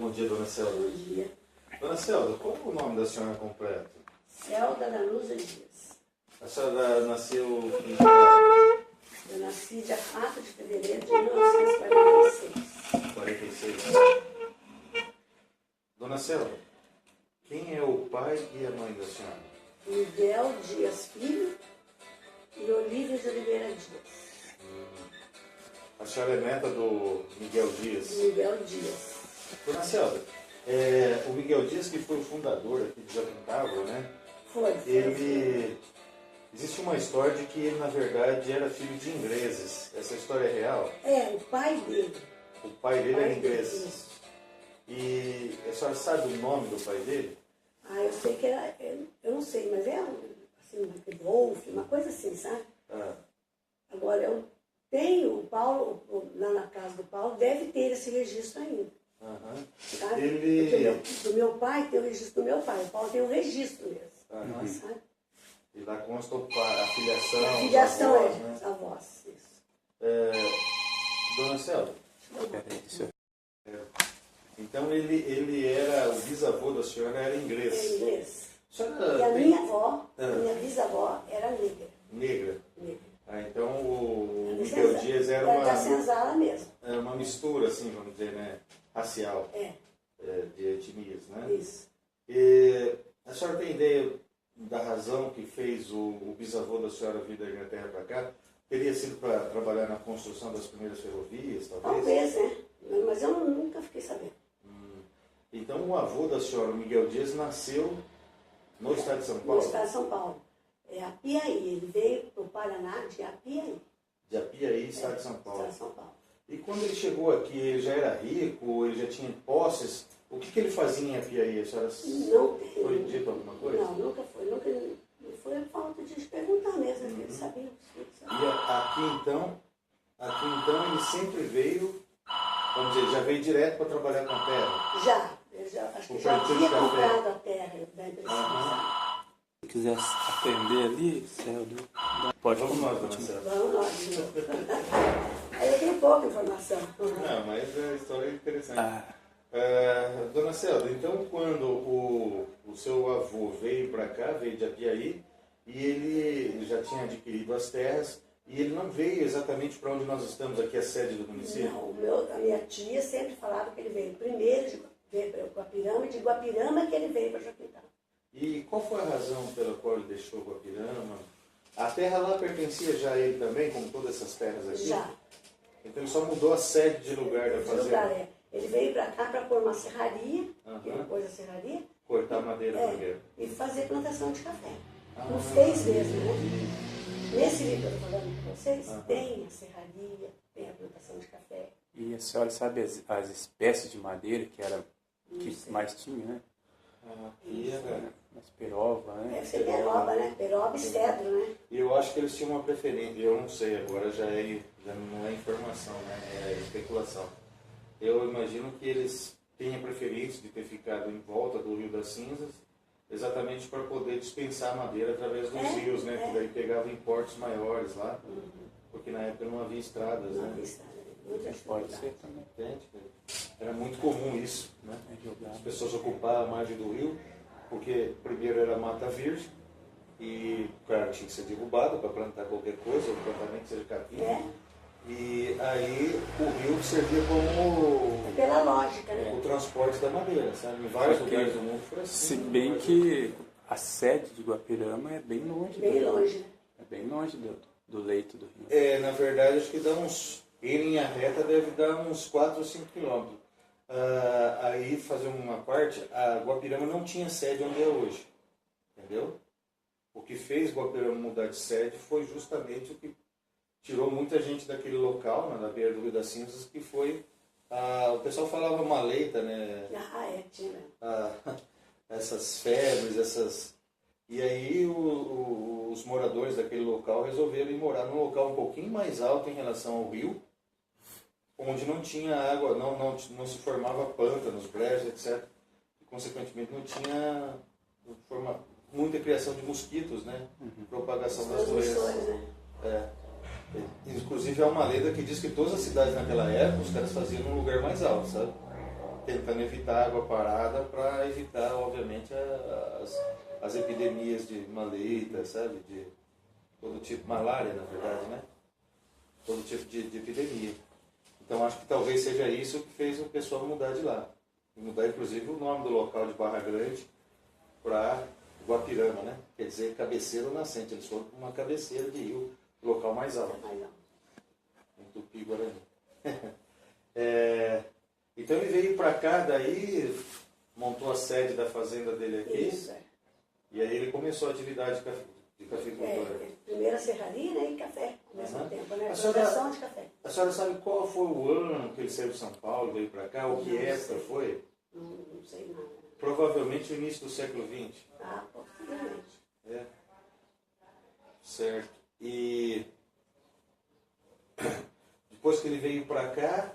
Bom dia, dona Celda. Bom dia. Dona Celda, qual é o nome da senhora completo? Celda Danusa Dias. A senhora nasceu em que ano? Eu nasci dia 4 de fevereiro de 1946. 46. Dona Celda, quem é o pai e a mãe da senhora? Miguel Dias Filho e Olívia de Oliveira Dias. A senhora é neta do Miguel Dias. Miguel Dias. Dona Celda, o Miguel Dias, que foi o fundador aqui de Jaboticabal, né? Foi. Existe uma história de que ele, na verdade, era filho de ingleses. Essa história é real? É, o pai dele. O pai dele era inglês. Isso. E a senhora sabe o nome do pai dele? Ah, eu sei que era, eu não sei, mas é assim, Wolf, uma coisa assim, sabe? Ah, Agora, eu tenho o Paulo, lá na casa do Paulo, deve ter esse registro ainda. aham. Sabe? Ele... Porque do meu pai tem o registro do meu pai. O Paulo tem o registro mesmo. Aham. Sabe? E lá consta a filiação. A filiação os avós, é né? avós, isso. Dona Celda, então ele era, o bisavô da senhora era É inglês. inglês. A senhora E a tem- minha avó, a minha bisavó, era negra. Negra. Negra. Ah, então o Da Miguel Senza- Dias era da senzala mesmo. uma mistura, assim, vamos dizer, né? Racial, É, de etnias, né? isso. E a senhora tem ideia da razão que fez o bisavô da senhora vir da Inglaterra para cá? Teria sido para trabalhar na construção das primeiras ferrovias, talvez? Talvez, né? Mas eu nunca fiquei sabendo. Então o avô da senhora, o Miguel Dias, nasceu no estado de São No Paulo? estado de São Paulo. É Apiaí. Ele veio para o Paraná de Apiaí. De Apiaí, estado de São Paulo. Estado de São Paulo. E quando ele chegou aqui, ele já era rico, ele já tinha posses? O que ele fazia em Apiaí? A senhora Não tem. foi dito alguma coisa? Não, nunca foi. Não foi a falta de perguntar mesmo, que eles sabiam. E aqui então ele sempre veio, vamos dizer, já veio direto para trabalhar com a terra? Acho que O já plantio de tinha café. comprado a terra da empresa. Aham. Se quiser atender ali, Celdo, pode Vamos nós, dona continuar. Celda. Vamos nós, de novo. Aí eu tenho pouca informação. Não, mas a história é interessante. Ah, Dona Celda, então quando o seu avô veio para cá, veio de Apiaí, e ele já tinha adquirido as terras, e ele não veio exatamente para onde nós estamos aqui, a sede do município? Não, a minha tia sempre falava que ele veio primeiro veio para Guapirama, e de Guapirama que ele veio para Jaquitão. E qual foi a razão pela qual ele deixou Guapirama? A terra lá pertencia já a ele também, como todas essas terras aqui? Já. Então ele só mudou a sede de lugar da Esse fazenda? lugar é. Ele veio para cá para pôr uma serraria, Aham. ele pôs a serraria, Cortar madeira primeiro. e fazer plantação de café. Ah. Não fez mesmo, né? Nesse livro que eu estou falando com vocês, Aham. tem a serraria, tem a plantação de café. e a senhora sabe as espécies de madeira que era que sei. mais tinha, né? Aqui era... Mas perova, né? Deve ser peroba, né? Peroba e cedro, né? E eu acho que eles tinham uma preferência, eu não sei, agora já não é informação, né? É especulação. Eu imagino que eles tenham preferência de ter ficado em volta do Rio das Cinzas, exatamente para poder dispensar madeira através dos rios, né? Que daí pegava em portos maiores lá, porque na época não havia estradas, Não né? havia estrada, muita Pode dificuldade. ser também. Entende? Era muito comum isso, né? É jogado. As pessoas ocupavam a margem do rio, porque primeiro era mata virgem, e claro, tinha que ser derrubado para plantar qualquer coisa, ou plantar nem que seja capim. É. E aí o rio servia como Pela lógica, né? o transporte da madeira, sabe? Em vários Porque, lugares do mundo foi assim. Se bem que a sede de Guapirama é bem longe. Bem longe, né? É bem longe do leito do rio. Na verdade, acho que dá uns, em linha reta, deve dar uns 4 ou 5 quilômetros. Aí, fazer uma parte, a Guapirama não tinha sede onde é hoje, entendeu? O que fez Guapirama mudar de sede foi justamente o que tirou muita gente daquele local, na beira do Rio das Cinzas, que foi, o pessoal falava maleita, né? Tinha mesmo. Essas febres, E aí os moradores daquele local resolveram ir morar num local um pouquinho mais alto em relação ao rio, onde não tinha água, não se formava pântanos, brejos, etc. E, consequentemente, não tinha muita criação de mosquitos, né? Propagação das Transmissores, doenças. né? Inclusive, há uma lenda que diz que todas as cidades naquela época, os caras faziam num lugar mais alto, sabe? tentando evitar água parada para evitar, obviamente, as epidemias de malaria, sabe? De todo tipo, malária, na verdade, né? Todo tipo de epidemia. Então acho que talvez seja isso que fez o pessoal mudar de lá. E mudar, inclusive, o nome do local de Barra Grande para Guapirama, né? Quer dizer, cabeceira ou nascente. Eles foram para uma cabeceira de rio, local mais alto. Em Tupi-Guarani. Então ele veio para cá, daí montou a sede da fazenda dele aqui. Isso, E aí ele começou a atividade de cafeicultura. Primeiro a serraria, né, e café, ao mesmo tempo, né? A Produção de café. A senhora sabe qual foi o ano que ele saiu de São Paulo, veio para cá? Ou que época foi? Não sei nada. Provavelmente o início do século XX. Ah, possivelmente. É. Certo. E depois que ele veio para cá,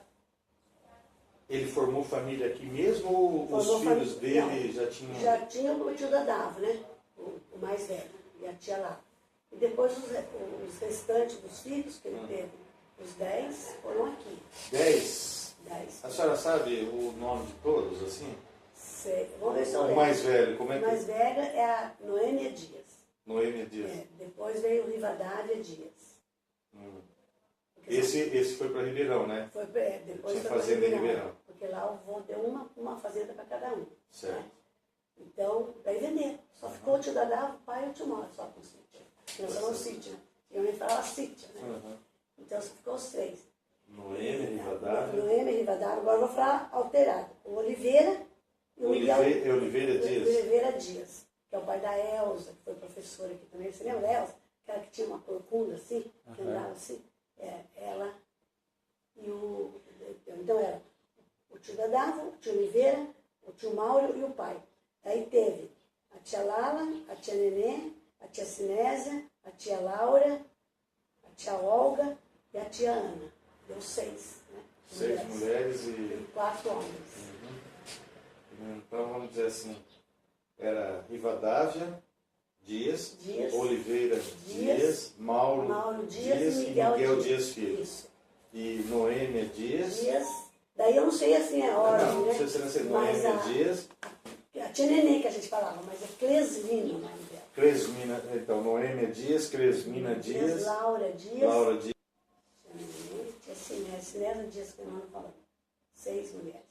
ele formou família aqui mesmo ou os filhos dele já tinham... Já tinha o tio da Dava, né? O mais velho, e a tia lá. E depois os restantes dos filhos que ele teve, os 10, foram aqui. 10? 10. A senhora sabe o nome de todos, assim? Sei. Vamos ver se eu O lembro. mais velho, como é O que... mais velho é a Noêmia Dias. Noêmia Dias. Depois veio o Rivadavia Dias. Esse foi para Ribeirão, né? Depois Tinha foi fazenda em para Ribeirão. Porque lá o vô deu uma fazenda para cada um. Certo. Né? Então, daí venderam. Só ficou o tio Dadá, o pai e o tio Moro, só com o sítio. Nós somos sítio, né? Eu nem falava sítio, né? Então só ficou os 3. Noêmia, Rivadavia. Noêmia, Rivadavia. Agora eu vou falar alterado. O Oliveira e o Miguel. Oliveira Dias. Oliveira Dias, que é o pai da Elza, que foi professora aqui também. Você lembra da Elza? Aquela que tinha uma corcunda assim, que andava assim. Ela e o... Então era o tio Dadava, o tio Oliveira, o tio Mauro e o pai. Aí teve a tia Lala, a tia Nenê, a tia Sinésia, a tia Laura, a tia Olga e a tia Ana. Deu 6, né? 6 mulheres e 4 homens. Então vamos dizer assim, era Rivadavia Dias, Oliveira Dias, Mauro Dias e Miguel Dias Filho. Isso. E Noêmia Dias. Daí eu não sei assim a ordem, não, né? Não sei se era Noêmia Dias. A tia Nenê que a gente falava, mas é Cresmina o nome dela. Cresmina, então, Noêmia Dias, Cresmina Dias. Laura Dias. Tia Nenê, tia Sinésia Dias que não falando. 6 mulheres.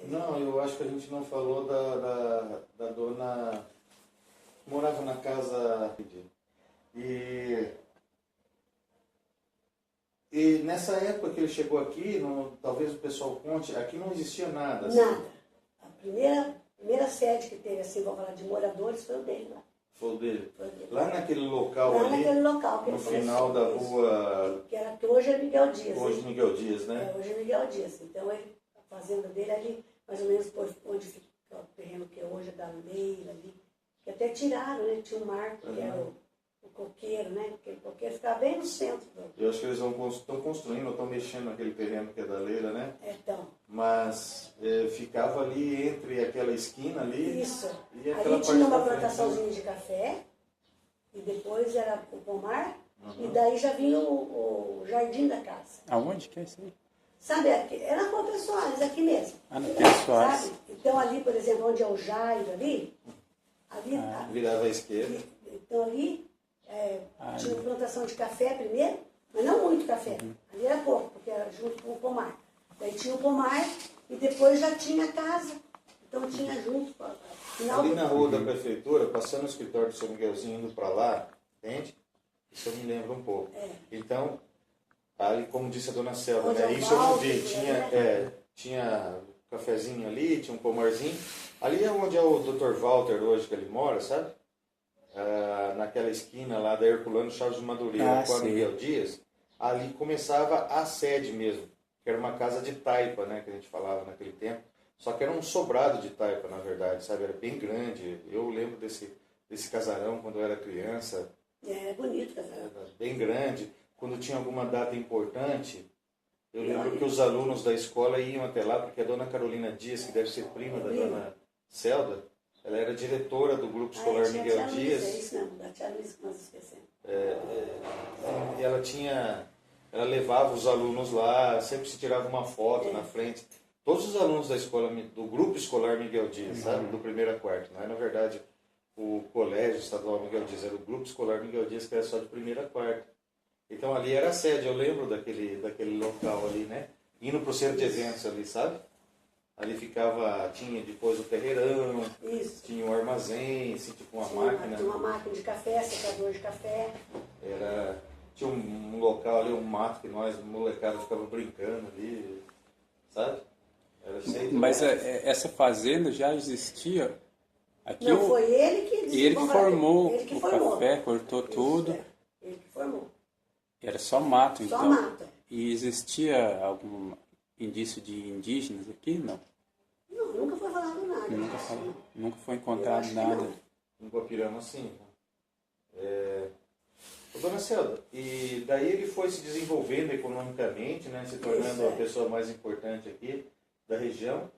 Não, eu acho que a gente não falou da dona... Morava na casa... E nessa época que ele chegou aqui, talvez o pessoal conte, aqui não existia nada. Assim. Nada. A primeira sede que teve, assim, vou falar de moradores, foi o dele lá. Foi o dele? Lá naquele local ali, naquele local que no final da rua... Que hoje é Miguel Dias. Hoje é Miguel Dias, né? Hoje é Miguel Dias. Então, a fazenda dele ali, mais ou menos onde fica o terreno que hoje é da Leila ali, que até tiraram, né? Tinha um Marco, que era o coqueiro, né? Aquele coqueiro ficava bem no centro. Eu acho que eles estão construindo, estão mexendo naquele terreno que é da Leila, né? Então. Mas ficava ali entre aquela esquina ali. Isso. E aquela ali tinha uma frente, plantaçãozinha de café, e depois era o pomar, e daí já vinha o jardim da casa. Aonde que é isso aí? Sabe, era na Rua Soares, aqui mesmo. Ah, no Pedro Soares. Sabe? Então ali, por exemplo, onde é o Jairo ali, virava à esquerda. Então ali tinha plantação de café primeiro, mas não muito café. Ali era pouco, porque era junto com o pomar. Daí tinha o pomar e depois já tinha a casa. Então tinha junto. Ali na rua da prefeitura, passando o escritório do seu Miguelzinho, indo para lá, entende? Isso eu me lembro um pouco. Então, ali, como disse a dona Selva, né? Isso eu não vi. Tinha cafezinho ali, tinha um pomarzinho. Ali é onde é o Dr. Walter hoje, que ele mora, sabe? Naquela esquina lá da Herculano Chaves de Madureira, com a Miguel Dias. Ali começava a sede mesmo, que era uma casa de taipa, né? Que a gente falava naquele tempo. Só que era um sobrado de taipa, na verdade, sabe? Era bem grande. Eu lembro desse casarão quando eu era criança. É bonito o casarão. Era bem grande. Quando tinha alguma data importante, eu lembro que os alunos da escola iam até lá, porque a dona Carolina Dias, que deve ser prima da dona Celda, ela era diretora do grupo escolar Miguel Dias. É isso mesmo, da tia Luísa que nós esquecemos. E ela levava os alunos lá, sempre se tirava uma foto na frente. todos os alunos da escola, do grupo escolar Miguel Dias, sabe? Do primeiro a quarto. Não é, na verdade, o colégio estadual Miguel Dias, era o grupo escolar Miguel Dias, que era só de primeira a quarta. Então ali era a sede, eu lembro daquele local ali, né? Indo para o centro de eventos ali, sabe? Ali tinha depois o terreirão, Isso. tinha um armazém, assim, tipo uma máquina. Tinha uma máquina de café, secador de café. Tinha um local ali, um mato que nós, molecada, ficava brincando ali, sabe? Era cheio de Mas essa fazenda já existia? Aqui Não, foi ele que ele que formou ele que o formou. café, cortou Isso, tudo. ele que formou. Era só mato, Só então. mato. E existia algum indício de indígenas aqui? Não. Não, nunca foi falado nada. Nunca foi Eu encontrado acho que nada. não. em Guapirama, sim. Ô, dona Celda, e daí ele foi se desenvolvendo economicamente, né, se tornando Isso, a pessoa mais importante aqui da região.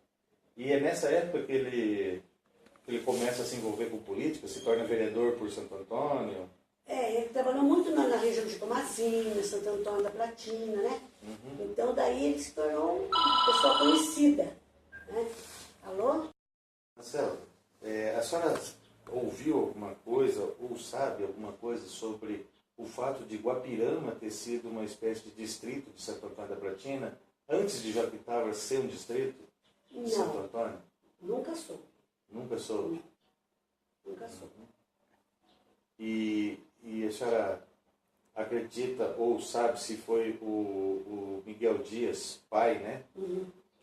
E é nessa época que ele começa a se envolver com política, se torna vereador por Santo Antônio. Ele trabalhou muito na região de Tomazinho, Santo Antônio da Platina, né? Então daí ele se tornou uma pessoa conhecida. Né? Alô? Marcelo, a senhora ouviu alguma coisa ou sabe alguma coisa sobre o fato de Guapirama ter sido uma espécie de distrito de Santo Antônio da Platina antes de Joaquim ser um distrito de Santo Antônio? Nunca soube. Nunca soube? Nunca soube. E a senhora acredita ou sabe se foi o Miguel Dias, pai, né?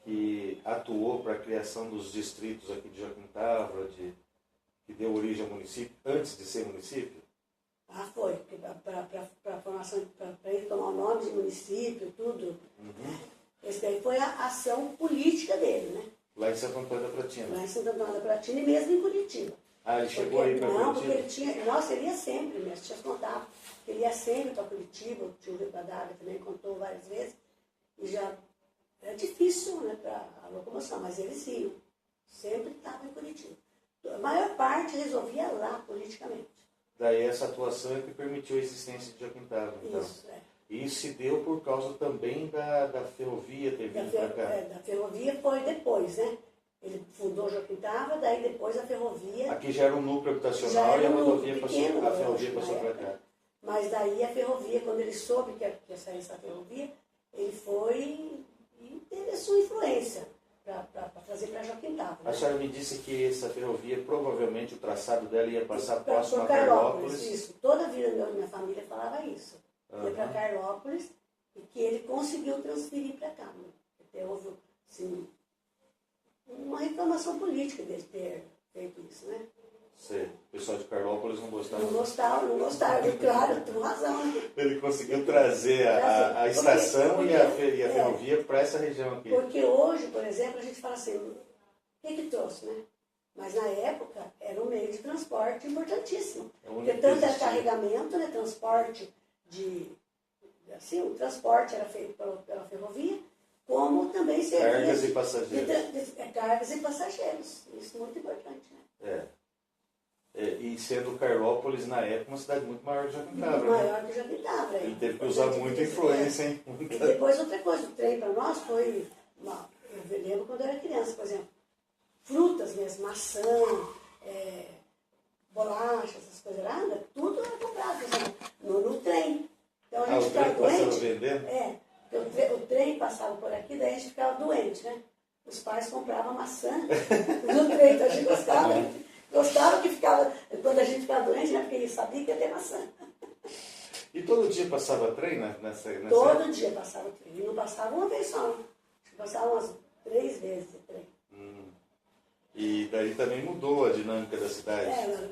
Que atuou para a criação dos distritos aqui de Joaquim Távora, que deu origem ao município, antes de ser município? Foi, porque para a formação, para ele tomar o nome de município, tudo. Esse daí foi a ação política dele, né? Lá em Santo Antônio da Platina? Lá em Santo Antônio da Platina e mesmo em Curitiba. Ele chegou aí para Curitiba? Não, porque ele tinha... Nossa, ele ia sempre, minhas tias contavam. Ele ia sempre para Curitiba, o tio Rio da Dália também contou várias vezes. E já era difícil, né, para a locomoção, mas eles iam. Sempre estavam em Curitiba. A maior parte resolvia lá, politicamente. Daí essa atuação é que permitiu a existência de Joaquim Távora, então. Isso, E isso se deu por causa também da ferrovia ter vindo para cá. Da ferrovia foi depois, né? Ele fundou Joaquim Távora, daí depois a ferrovia... Aqui já era um núcleo habitacional e a rodovia pequeno, a ferrovia passou para cá. Mas daí a ferrovia, quando ele soube que ia sair essa ferrovia, ele foi e teve a sua influência para trazer para Joaquim Távora. A senhora me disse que essa ferrovia, provavelmente o traçado dela ia passar próximo a Carlópolis. Carlópolis. Isso, toda a vida minha família falava isso. Foi para Carlópolis e que ele conseguiu transferir para cá. Né? Até houve, assim, uma reclamação política dele ter feito isso, né? Sei. O pessoal de Carlópolis não gostava. Não gostaram, claro, tem razão. Né? Ele conseguiu trazer a estação e a ferrovia para essa região aqui. Porque hoje, por exemplo, a gente fala assim, o que trouxe, né? Mas na época era um meio de transporte importantíssimo. Porque tanto era carregamento, né, transporte assim, o transporte era feito pela ferrovia, como também servia... Cargas e passageiros. Cargas e passageiros. Isso é muito importante, né? E sendo Carlópolis, na época, uma cidade muito maior que Joaquim Távora. Maior que Joaquim Távora. Ele teve que usar muita influência, hein? E depois outra coisa, o trem para nós foi... Eu lembro quando eu era criança, por exemplo, frutas mesmo, maçã, bolacha, essas coisas lá, tudo era comprado no trem. Então a gente ficava doente. Vendendo? O trem passava por aqui, daí a gente ficava doente, né? Os pais compravam maçã no trem, então a gente gostava que ficava, quando a gente ficava doente, né? Porque sabia que ia ter maçã. E todo dia passava trem nessa Todo dia passava trem. E não passava uma vez só, acho que passava umas 3 vezes o trem. E daí também mudou a dinâmica da cidade.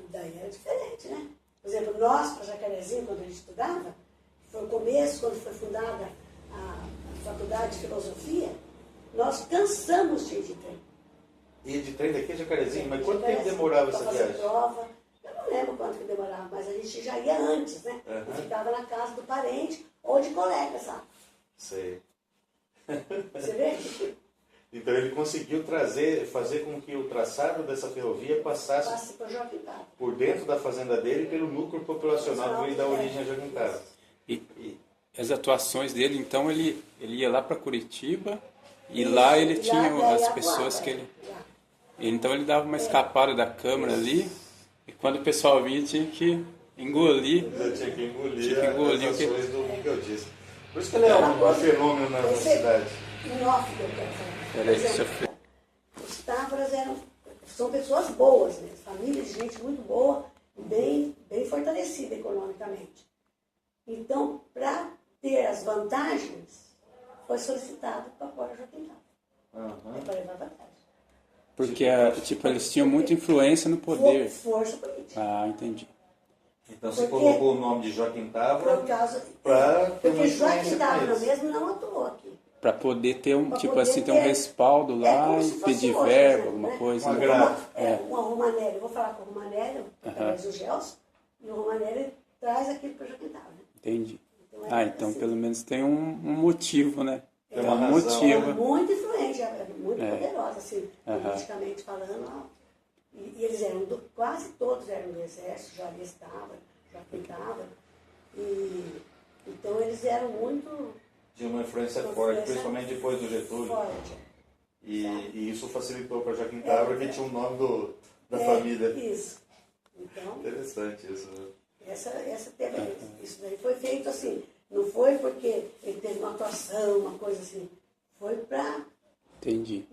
Daí era diferente, né? Por exemplo, nós, para Jacarezinho, quando a gente estudava, foi o começo, quando foi fundada a Faculdade de Filosofia, nós cansamos de ir de trem. E de trem daqui a Jacarezinho? Mas quanto tempo demorava essa viagem? Prova. Eu não lembro quanto que demorava, mas a gente já ia antes, né? E ficava na casa do parente ou de colega, sabe? Sei. Você vê? Então ele conseguiu fazer com que o traçado dessa ferrovia passasse por dentro da fazenda dele e pelo núcleo populacional que veio dar origem a Joaquim Távora. E as atuações dele, então, ele ia lá para Curitiba E lá ele E tinha lá as atuava, pessoas que ele... lá. Então ele dava uma escapada da câmera ali, e quando o pessoal vinha tinha que engolir. Eu tinha que engolir, Tinha que engolir as o que- ações do Miguel Dias. Por isso que ele é um fenômeno na Esse é cidade. em off que eu quero falar. Peraí, Por deixa eu exemplo, os Távoras são pessoas boas mesmo, famílias de gente muito boa, bem fortalecida economicamente. Então, para ter as vantagens, foi solicitado para apoiar Joaquim Távora. Aham. É para levar vantagem. Porque, tipo, eles tinham muita influência no poder. Força política. Ah, entendi. Então você Porque- colocou o nome de Joaquim Távora Por causa, para ter uma porque Joaquim influência com Távora eles. mesmo não atuou aqui. Pra poder ter Pra tipo poder assim, ter um respaldo lá como e se fosse pedir hoje, verba, por exemplo, alguma né? coisa. Uma né? grana. Uma Romanelli, eu vou falar com o Romanelli, através do Gelson, e o Romanelli traz aquilo para o Joaquim Távora. Entendi. Então, Ah, então assim, pelo menos tem um motivo, né? Tem Tem uma um razão. é motivo. muito influente, é muito É. poderosa, assim, politicamente falando. Ó. E eles eram, quase todos eram do Exército, Joaquim estava, Joaquim Távora. E então eles eram muito Tinha uma influência Uma forte, influência principalmente depois do Getúlio. fortes. E isso facilitou para Joaquim Távora, que tinha o nome da família. Isso. Então, Interessante isso. Né? essa teve, isso daí foi feito assim, não foi porque ele teve uma atuação, uma coisa assim, foi para Entendi.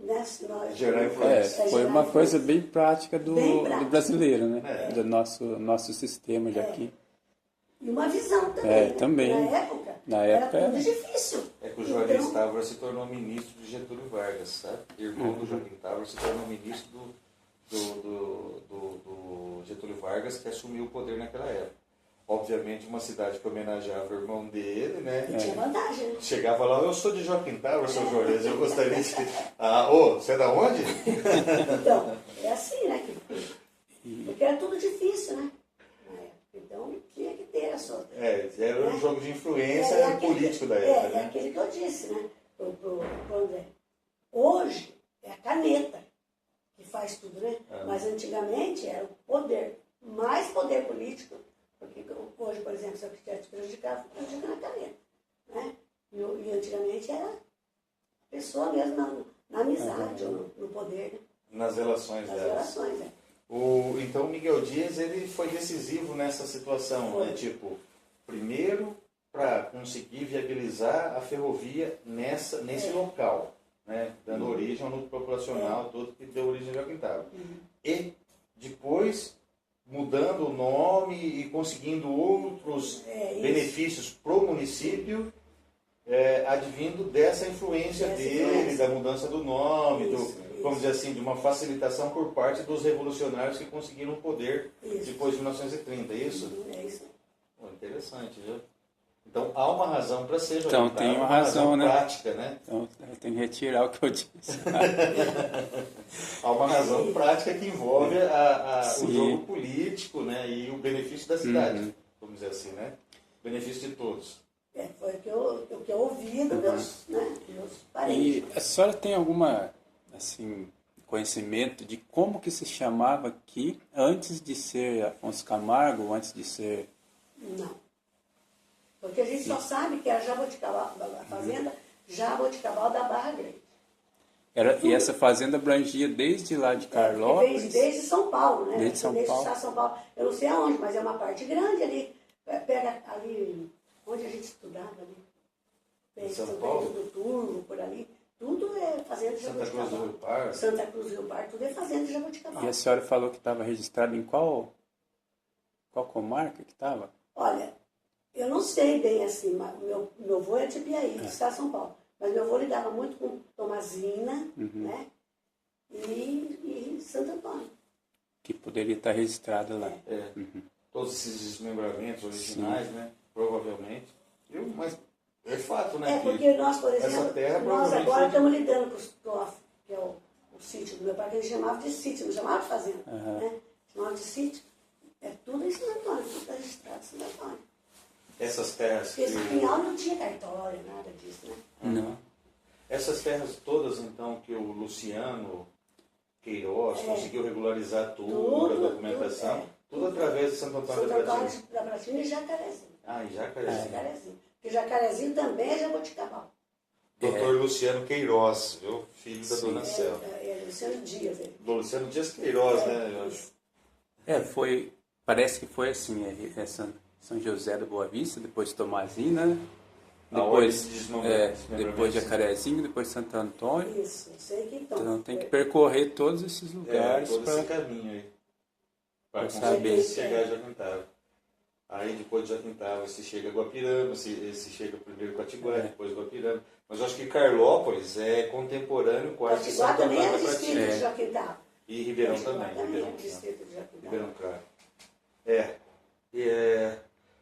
Gerar É, influência. foi uma coisa bem prática do, Bem prática. do brasileiro, né? É. Do nosso sistema de aqui. E uma visão também. É, né? também. Na época era. tudo difícil. É que o Juarez Então, Távora se tornou ministro de Getúlio Vargas, sabe? Irmão do Joaquim Távora se tornou ministro do Getúlio Vargas, que assumiu o poder naquela época. Obviamente, uma cidade que homenageava o irmão dele, né? tinha vantagem, né? Chegava lá, eu sou de Joaquim Távora, seu Juarez, eu gostaria de... Ah, ô, você é da onde? Então, é assim, né? Porque era tudo difícil, né? Na época. Então, tinha que ter a sua... Era um jogo de influência político da época, É né? aquele que eu disse, né? Pro André. Hoje é a caneta que faz tudo, né? Mas antigamente era o poder, mais poder político, porque hoje, por exemplo, se eu quiser te prejudicar, eu prejudico na caneta, né? E antigamente era a pessoa mesmo na amizade, ou no poder, né? Nas relações Nas delas. relações, né? Então, o Miguel Dias ele foi decisivo nessa situação, Foi. né? Tipo, primeiro, para conseguir viabilizar a ferrovia nesse local, né? Dando origem ao núcleo populacional todo que deu origem ao Joaquim Távora. E depois, mudando o nome e conseguindo outros isso. benefícios para o município, advindo dessa influência Dessa dele, influência. da mudança do nome, Isso. vamos dizer assim, de uma facilitação por parte dos revolucionários que conseguiram o poder Isso. depois de 1930, é isso? É isso. Pô, interessante, viu? Então há uma razão para ser Joaquim Então, Távora, tem uma razão, né? prática, né? Então eu tenho que retirar o que eu disse. Há uma razão prática que envolve o Sim. jogo político, né? E o benefício da cidade, Uhum. vamos dizer assim, né? Benefício de todos. Foi o que eu ouvi dos meus parentes. E a senhora tem alguma, assim, conhecimento de como que se chamava aqui antes de ser Afonso Camargo, antes de ser... Não. Porque a gente só sabe que é a Jaboticabal, a fazenda Jaboticabal da Barra Grande. E essa fazenda abrangia desde lá de Carlópolis? Desde São Paulo, né? Desde São Paulo. o estado de São Paulo. Eu não sei aonde, mas é uma parte grande ali. Pega ali, onde a gente estudava ali. Em São Perto Paulo? do Turvo, por ali. Tudo é fazenda de Santa Cruz do Jaboticabal. Rio Pardo. Santa Cruz do Rio Pardo, tudo é fazenda de Jaboticabal. E a senhora falou que estava registrado em qual comarca que estava? Olha, eu não sei bem assim, mas meu avô é de Piaí, do estado de São Paulo. Mas meu avô lidava muito com Tomazina, né? E Santo Antônio. Que poderia estar registrado lá. Todos esses desmembramentos originais, né? Provavelmente. Mas é fato, né? É, que porque nós, por essa exemplo, terra nós provavelmente agora foi- estamos lidando com os TOF, que é o sítio do meu pai, que ele chamava de sítio, não chamava de fazenda, né? Chamava de sítio. É tudo em Santo Antônio, tudo está registrado em Santo Antônio. essas terras Porque esse pinhal não tinha cartório, nada disso, né? Não. Essas terras todas, então, que o Luciano Queiroz conseguiu regularizar tudo, a documentação, tudo através de Santo Antônio Santo da Pratina. Antônio da Pratina e Jacarezinho. Ah, em Jacarezinho. Jacarezinho. Porque Jacarezinho também é Jaboticabal. Dr. Luciano Queiroz, viu? Filho da Dona Céu. Luciano Dias. Do Luciano Dias Queiroz, né? Eu acho. Parece que foi assim, São José da Boa Vista, depois Tomazina, A ordem de desmembramento. depois Jacarezinho, depois Santo Antônio. Isso, sei que Então tem que percorrer todos esses lugares todo para esse caminho aí. Para saber. conseguir chegar a Jaquintava. Aí depois de Jaquintava você chega a Guapirama, você chega primeiro Quatiguá, depois Guapirama. Mas eu acho que Carlópolis é contemporâneo quase de Quatiguá Santo também é Antônio para distrito de Jaquintava. E Ribeirão Quatiguá também. também é distrito de Jaquintava. Ribeirão Claro.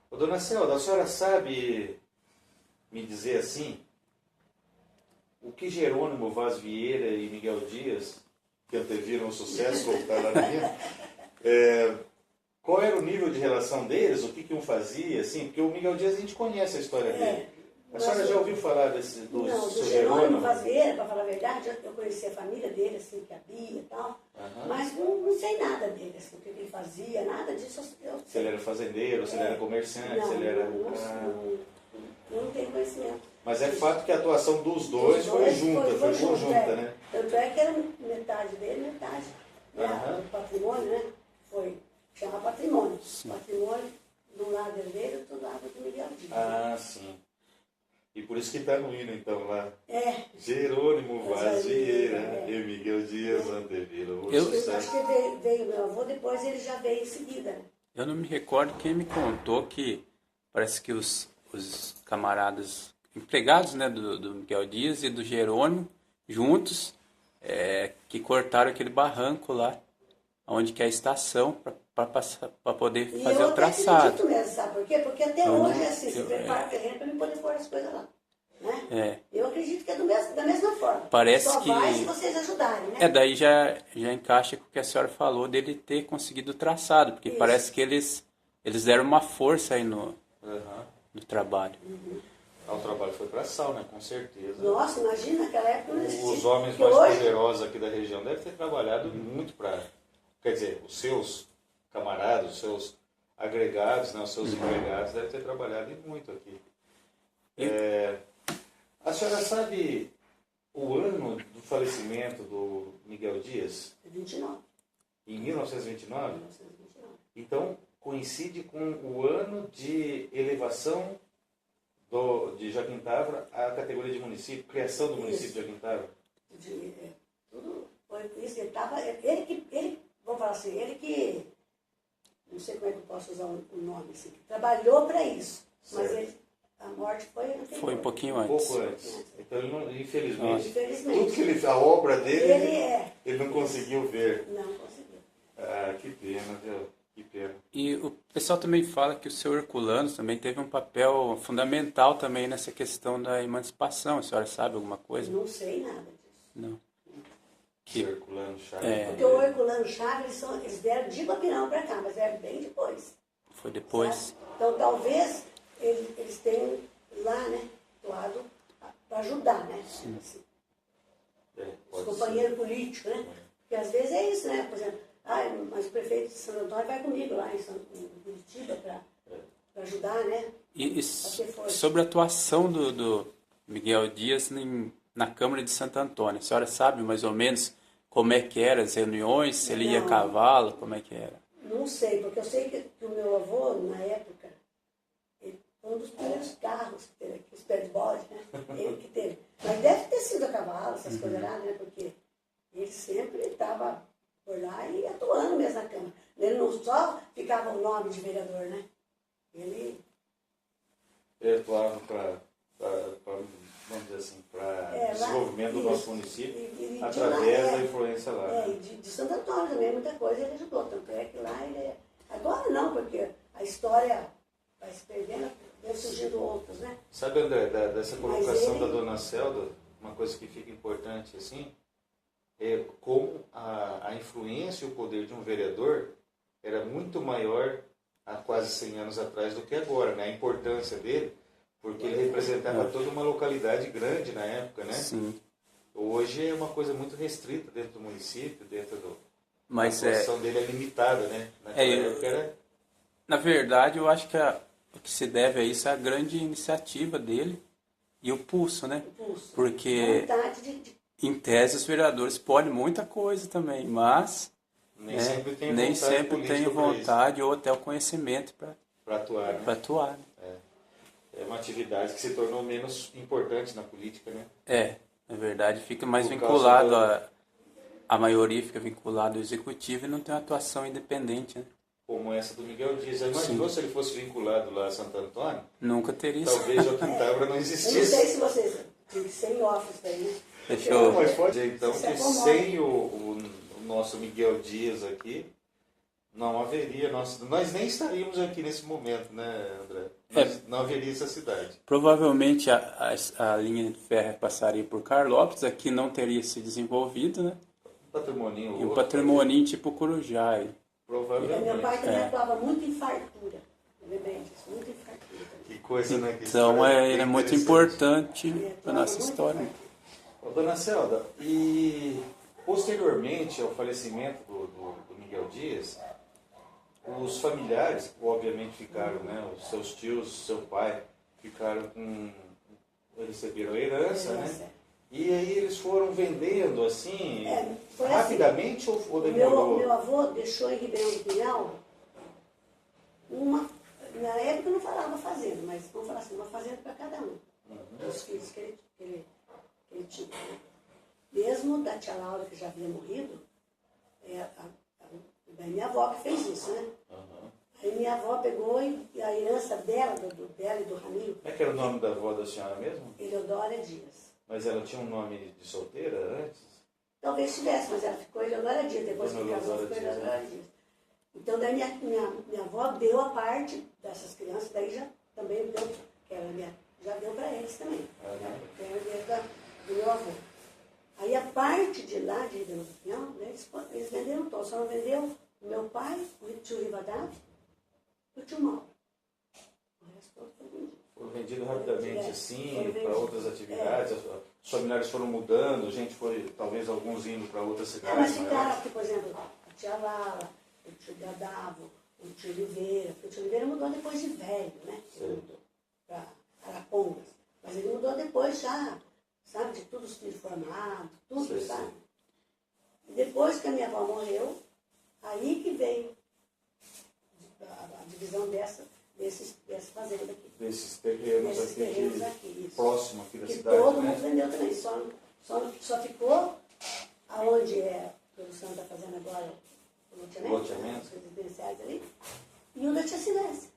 Ô, Dona Celda, a senhora sabe me dizer assim, o que Jerônimo Vaz Vieira e Miguel Dias, que anteviram o sucesso, como está lá na minha, qual era o nível de relação deles, o que um fazia, assim, porque o Miguel Dias a gente conhece a história dele. A senhora já ouviu falar do do seu Jerônimo Vaz Vieira, para falar a verdade, eu conheci a família dele, assim, que a Bia e tal, mas não sei nada dele, assim, o que ele fazia, nada disso. Se ele era fazendeiro, se ele era comerciante, não, se ele era... não tenho conhecimento. Mas é fato que a atuação dos dois foi junta, foi conjunta, né? Tanto é que era metade dele, metade. O patrimônio, né? Chama patrimônio. Patrimônio do lado dele, do lado do Miguel Dias. Ah, sim. E por isso que está no hino, então, lá. Jerônimo Vaz Vaz Vieira Vieira, e Miguel Dias anteviram o Eu sucesso. acho que veio meu avô, depois ele já veio em seguida, né? Eu não me recordo quem me contou que parece que os camaradas empregados, né, do Miguel Dias e do Jerônimo, juntos, que cortaram aquele barranco lá, onde que é a estação, para poder fazer o traçado. Eu acredito mesmo, sabe por quê? Porque até hoje é assim, se prepara o terreno para mim poder pôr as coisas lá. Né? Eu acredito que é da mesma forma. Parece Só que vai se vocês ajudarem, né? daí já encaixa com o que a senhora falou dele ter conseguido o traçado, porque parece que eles deram uma força aí no trabalho. O trabalho foi para Sal, né? Com certeza. Nossa, imagina naquela época não existia. Os homens mais poderosos aqui da região devem ter trabalhado muito para... Quer dizer, os seus camaradas, os seus agregados, né? Os seus empregados devem ter trabalhado muito aqui. A senhora sabe o ano do falecimento do Miguel Dias? 29. Em 1929? 1929. Então, coincide com o ano de elevação de Jaquintava à categoria de município, criação do município de Jaquintava? Tudo foi isso. Vamos falar assim, ele que, não sei como é que eu posso usar o nome, assim, que trabalhou para isso. Mas a morte foi anterior. Foi um pouquinho antes. Um pouco antes. Então, ele não, infelizmente, Infelizmente. tudo que a obra dele, ele não Isso. conseguiu ver. Não conseguiu. Ah, que pena, viu? Que pena. E o pessoal também fala que o seu Herculano também teve um papel fundamental também nessa questão da emancipação. A senhora sabe alguma coisa? Não sei nada disso. Não. Herculano Chaves. Porque o Herculano Chaves, eles vieram de Guapirão para cá, mas vieram bem depois. Foi depois. Sabe? Então, talvez eles tenham lá, né, atuado para ajudar, né? Assim, os companheiros políticos, né? Porque às vezes é isso, né? Por exemplo, mas o prefeito de Santo Antônio vai comigo lá em Curitiba para ajudar, né? E sobre a atuação do Miguel Dias na Câmara de Santo Antônio, a senhora sabe mais ou menos como é que eram as reuniões, se ele ia a cavalo, como é que era? Não sei, porque eu sei que o meu avô, na época, ele foi um dos primeiros carros que teve aqui, os pé-de-bode, né? Ele que teve. Mas deve ter sido a cavalo, essas coisas lá, né? Porque ele sempre estava por lá e atuando mesmo na Câmara. Ele não só ficava o nome de vereador, né? Ele atuava para vamos dizer assim, para desenvolvimento do nosso município, através da influência lá. De Santo Antônio também, muita coisa ele ajudou. Tanto é que lá ele agora não, porque a história vai se perdendo, vão surgindo outros, né? Sabe, André, dessa colocação da Dona Celda, uma coisa que fica importante assim, é como a influência e o poder de um vereador era muito maior há quase 100 anos atrás do que agora, né? A importância dele, porque ele representava toda uma localidade grande na época, né? Sim. Hoje é uma coisa muito restrita dentro do município, dentro do... Mas a atuação dele é limitada, né? Naquela época era... Na verdade, eu acho que o que se deve a isso é a grande iniciativa dele e o pulso, né? O pulso. Porque, Vontade de em tese, os vereadores podem muita coisa também, mas Nem né, sempre tem nem vontade sempre política tem pra isso, vontade ou até o conhecimento para atuar, né? para atuar. Né? É uma atividade que se tornou menos importante na política, né? Na verdade, fica mais Por vinculado causa a maioria fica vinculado ao executivo e não tem uma atuação independente, né? Como essa do Miguel Dias. Já imaginou se ele fosse vinculado lá a Santo Antônio? Nunca teria. Talvez Joaquim Távora não Eu não existisse. sei se vocês tinham que ser em office daí, né? Deixa Não, eu... mas pode ser, então, Você que acomoda. sem o nosso Miguel Dias aqui, não haveria, nós nem estaríamos aqui nesse momento, né, André? Não haveria essa cidade. Provavelmente a linha de ferro passaria por Carlópolis, aqui não teria se desenvolvido, né? Patrimoninho E um outro, patrimônio tipo Corujá. E provavelmente. meu pai também atuava muito em fartura. Lembrei disso, muito em fartura também. Que coisa, né? Que Então história ele é bem muito interessante. importante Ele para atuava nossa muito em história. fartura. Ô, dona Celda, e posteriormente ao falecimento do Miguel Dias, os familiares, obviamente, ficaram, né? Os seus tios, seu pai, ficaram com... receberam a herança, né? E aí eles foram vendendo, assim, foi rapidamente assim. ou demorou? Meu avô deixou em Ribeirão do Pinhal na época eu não falava fazenda, mas vamos falar assim, uma fazenda para cada um. Dos filhos que ele tinha. Né? Mesmo da tia Laura, que já havia morrido, da minha avó que fez isso, né? Aí minha avó pegou e a herança dela, dela e do Ramiro... Como é que era o nome da avó da senhora mesmo? Eleodora Dias. Mas ela tinha um nome de solteira antes? Talvez tivesse, mas ela ficou Eleodora Dias, depois que Dona casou Eleodora ficou Dias, Eleodora Dias. Então daí minha avó deu a parte dessas crianças, daí já também deu, que era já deu para eles também. Né? Que era herdeiro do meu avô. Aí a parte de lá, de Ribeirão do Pinhal, né, eles venderam todo, só não vendeu o meu pai, o tio Rivadavia e o tio Mauro. O resto todo foi vendido. Foram vendidos rapidamente, assim, para vendido. outras atividades. Os familiares foram mudando, a gente foi, talvez alguns indo para outras cidades. Mas ficaram maiores. aqui, por exemplo, a tia Vala, o tio Gadavo, o tio Oliveira, porque o tio Oliveira mudou depois de velho, né? Ele mudou para Arapongas. Mas ele mudou depois já, sabe, de todos os filhos formados, tudo, Sim, sabe? sim. E depois que a minha avó morreu, aí que veio a divisão dessa fazenda aqui. Desses terrenos Desses terrenos aqui, aqui, isso. próximo aqui da Que cidade, todo né? mundo vendeu também, só ficou aonde é a produção está fazendo agora o loteamento, os residenciais ali, e o da Tia Silência.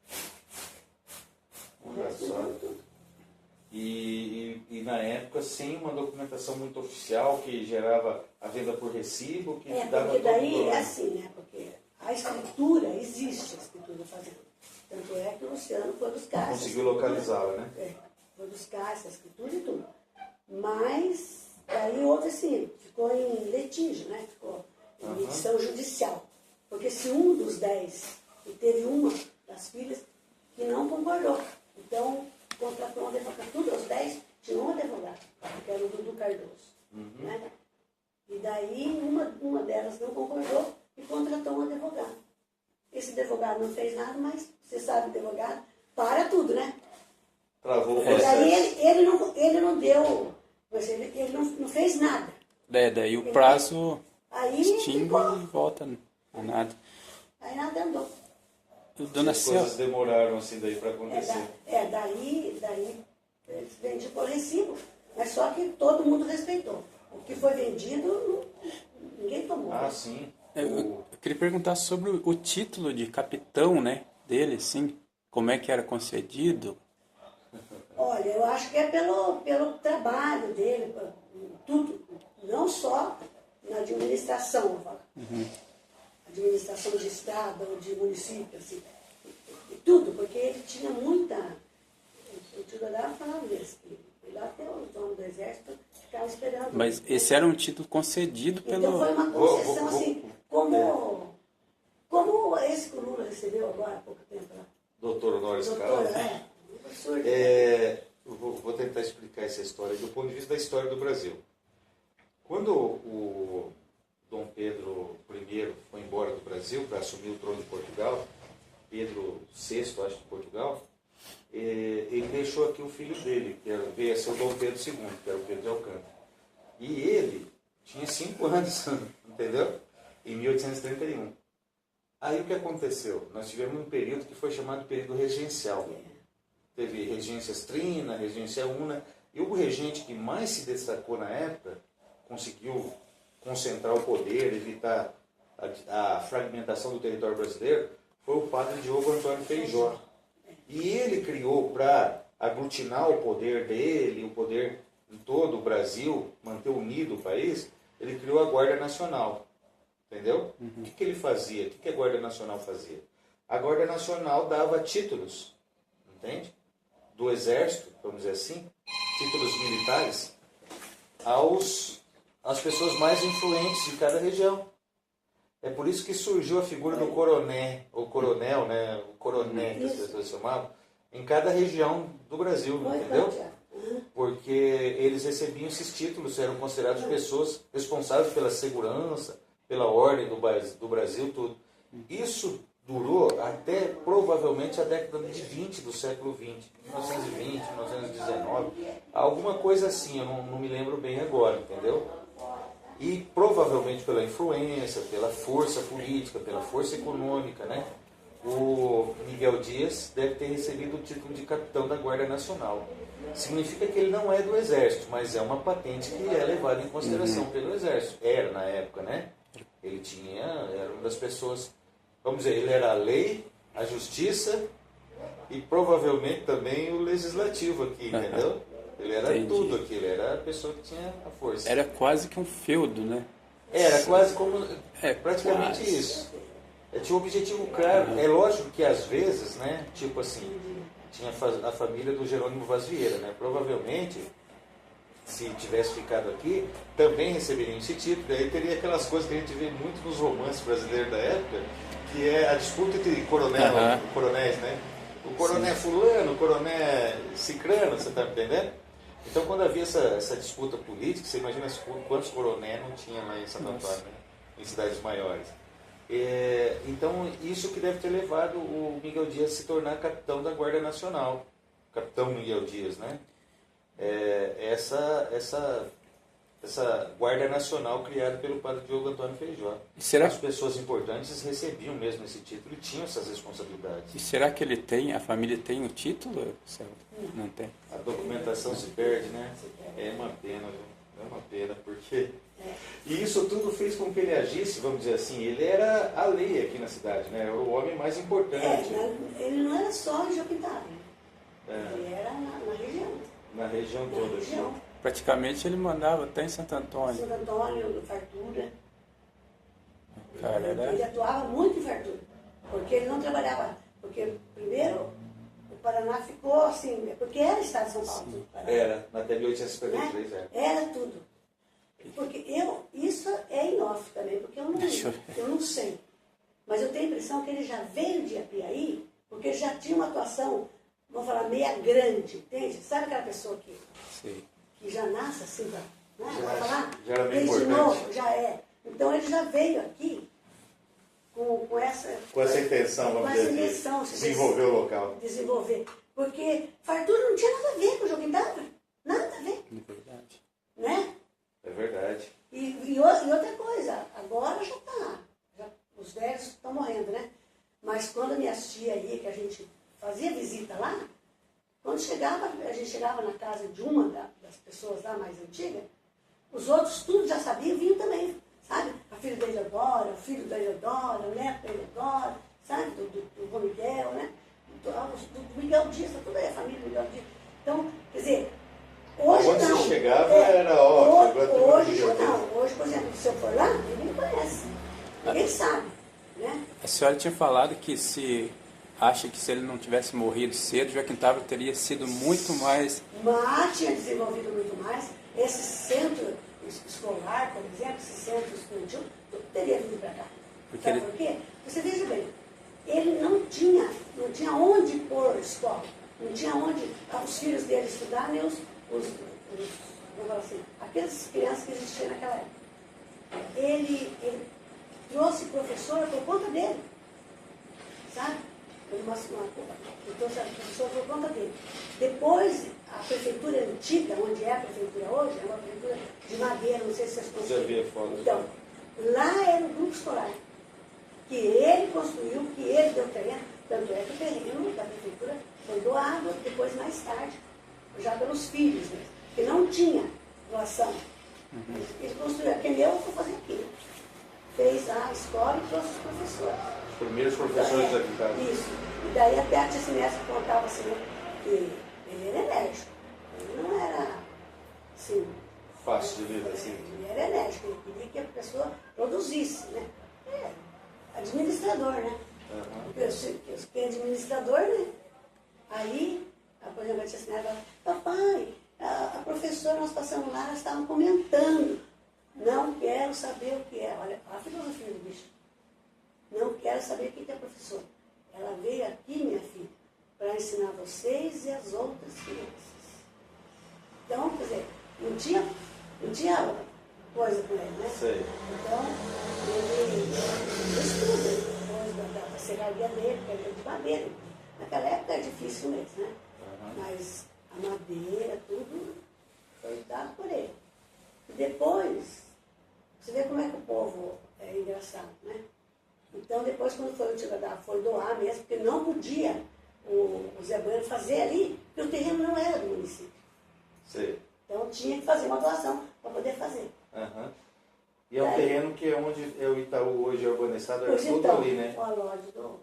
O resto Engraçado. vendeu tudo. E na época, sem uma documentação muito oficial que gerava a venda por recibo, que dava Porque todo daí valor. é assim, né? Porque a escritura, existe a escritura da fazenda. Tanto é que o Luciano foi buscar. essa Conseguiu escritura. localizá-la, né? Foi buscar essa escritura e tudo. Mas aí houve assim, ficou em litígio, né? Ficou em litígio judicial. Porque se um dos 10, e teve uma das filhas que não concordou. Então, contratou um advogado. Tudo os 10 tinham um advogado, que era o Dudu Cardoso. Né? E daí uma delas não concordou e contratou um advogado. Esse advogado não fez nada, mas você sabe, advogado para tudo, né? Travou o E processo. daí ele não deu, mas ele não fez nada. Daí o prazo Aí extingue ficou. e volta a nada. Aí nada andou. Dona As coisas Celda, demoraram assim daí para acontecer. Daí eles vendiam por recibo, mas só que todo mundo respeitou. O que foi vendido, ninguém tomou. Ah, sim. eu queria perguntar sobre o título de capitão, né, dele, sim. Como é que era concedido? Olha, eu acho que é pelo trabalho dele, tudo, não só na administração, eu falo. Administração de estado ou de município, assim, e tudo, porque ele tinha muita. O tio Dodá falava isso, que ele lá até os homens do exército ficavam esperando. Mas esse era um título concedido Então pelo... foi uma concessão, assim, como esse que o Lula recebeu agora há pouco tempo lá. Doutor Honoris Doutora, Causa. um absurdo. Eu vou tentar explicar essa história do ponto de vista da história do Brasil. Quando o Dom Pedro I foi embora do Brasil para assumir o trono de Portugal, Pedro VI, acho, de Portugal, ele deixou aqui o filho dele, que veio a ser o Dom Pedro II, que era o Pedro de Alcântara. E ele tinha 5 anos, entendeu? Em 1831. Aí o que aconteceu? Nós tivemos um período que foi chamado período regencial. Teve regência Trina, regência Una, e o regente que mais se destacou na época, conseguiu concentrar o poder, evitar a fragmentação do território brasileiro, foi o padre Diogo Antônio Feijó. E ele criou, para aglutinar o poder dele, o poder em todo o Brasil, manter unido o país, ele criou a Guarda Nacional. Entendeu? O que ele fazia? O que a Guarda Nacional fazia? A Guarda Nacional dava títulos, entende? Do Exército, vamos dizer assim, títulos militares, às pessoas mais influentes de cada região. É por isso que surgiu a figura do coroné, ou coronel, né? O coroné, que as pessoas chamavam, em cada região do Brasil, entendeu? Porque eles recebiam esses títulos, eram considerados pessoas responsáveis pela segurança, pela ordem do Brasil, tudo. Isso durou até provavelmente a década de 20 do século XX, 1920, 1919, alguma coisa assim, eu não me lembro bem agora, entendeu? E provavelmente pela influência, pela força política, pela força econômica, né? O Miguel Dias deve ter recebido o título de capitão da Guarda Nacional. Significa que ele não é do Exército, mas é uma patente que é levada em consideração pelo Exército. Era na época, né? Ele era uma das pessoas, vamos dizer, ele era a lei, a justiça e provavelmente também o legislativo aqui, entendeu? Ele era tudo aqui, ele era a pessoa que tinha a força. Era quase que um feudo, né? Era quase como, praticamente quase. isso. Tinha um objetivo claro. É lógico que às vezes, né, tipo assim, tinha a família do Jerônimo Vaz Vieira, né? Provavelmente, se tivesse ficado aqui, também receberia esse título. Daí teria aquelas coisas que a gente vê muito nos romances brasileiros da época, que é a disputa entre coronéis, né? O coroné fulano, o coroné cicrano, você está me entendendo? Então, quando havia essa disputa política, você imagina quantos coronéis não tinha lá em Santo Antônio, né? Em cidades maiores. Então, isso que deve ter levado o Miguel Dias a se tornar capitão da Guarda Nacional. Capitão Miguel Dias, né? Essa Guarda Nacional criada pelo padre Diogo Antônio Feijó. As pessoas importantes recebiam mesmo esse título e tinham essas responsabilidades. E será que a família tem o título? Não tem. A documentação se perde, né? É uma pena, viu? É uma pena, porque... E isso tudo fez com que ele agisse, vamos dizer assim, ele era a lei aqui na cidade, né? Era o homem mais importante. Ele não era só em Jopitaba, ele era na região. Na região toda. Região. Praticamente ele mandava até em Santo Antônio. Santo Antônio, Fartura. Cara, ele atuava muito em Fartura, porque ele não trabalhava. Porque, primeiro, o Paraná ficou assim, porque era Estado de São Paulo. Era, até 1853, né? Era tudo. Porque isso é em off também, porque eu não sei. Mas eu tenho a impressão que ele já veio de Apiaí, porque ele já tinha uma atuação, vamos falar, meia grande, entende? Sabe aquela pessoa que já nasce assim, né? Já era meio desde importante. novo, já é. Então ele já veio aqui com essa intenção, vamos dizer, de desenvolver o local. Desenvolver. Porque Fartura não tinha nada a ver com o Joquitaba. Nada a ver. É verdade. Né? É verdade. E outra coisa, agora já está. Os velhos estão morrendo, né? Mas quando a minha tia ia, que a gente fazia visita lá, quando a gente chegava na casa de uma das pessoas lá mais antigas, os outros tudo já sabiam, vinham também, sabe? A filha da Eleodora, o filho da Eleodora, o neto da Eleodora, sabe? Do João Miguel, né? Do Miguel Dias, toda a família do Miguel Dias. Então, quer dizer, hoje quando não. Quando você chegava era ótimo. Hoje já não. Hoje, por exemplo, se eu for lá, ninguém conhece. Ninguém sabe, né? A senhora tinha falado que acha que se ele não tivesse morrido cedo, Joaquim Távora teria sido muito mais... Mas tinha desenvolvido muito mais. Esse centro escolar, por exemplo, esse centro estudantil, tudo teria vindo para cá. Sabe por quê? Você veja bem, ele não tinha onde pôr escola, não tinha onde os filhos dele estudar, nem vamos falar assim, aquelas crianças que existiam naquela época. Ele trouxe professor por conta dele, sabe? Então, a professora por conta dele. Depois, a prefeitura antiga, onde é a prefeitura hoje, é uma prefeitura de madeira, não sei se vocês Já vi construíram. a foto. Então, lá era o grupo escolar, que ele construiu, que ele deu terreno, tanto é que o terreno da prefeitura foi doado depois, mais tarde, já pelos filhos, né? Que não tinha doação. Ele construiu aquele, eu vou fazer aquilo. Fez a escola e trouxe os professores. Os primeiros professores da casa. Isso. E daí até a tia Sinésia contava assim, que ele era enérgico. Ele não era assim. Fácil de vida, assim. Ele era enérgico, ele queria que a pessoa produzisse, né? Administrador, né? Porque eu administrador, né? Aí, por exemplo, a tia Sinésia falava, papai, a professora, nós passamos lá, elas estavam comentando. Não quero saber o que é. Olha, a filosofia do bicho. Não quero saber o que é professora. Ela veio aqui, minha filha, para ensinar vocês e as outras crianças. Então, quer dizer, não tinha coisa com ele, né? Sei. Então, ele estuda depois da serraria dele, que ele é de madeira. Naquela época era difícil mesmo, né? Mas a madeira, tudo foi dado por ele. E depois, você vê como é que o povo é engraçado, né? Então, depois, quando foi doar mesmo, porque não podia o Zé Bueno fazer ali, porque o terreno não era do município. Sei. Então, tinha que fazer uma doação para poder fazer. E é um terreno que é onde é o Itaú hoje é urbanizado, é Pois tudo então, ali, né? o alódio do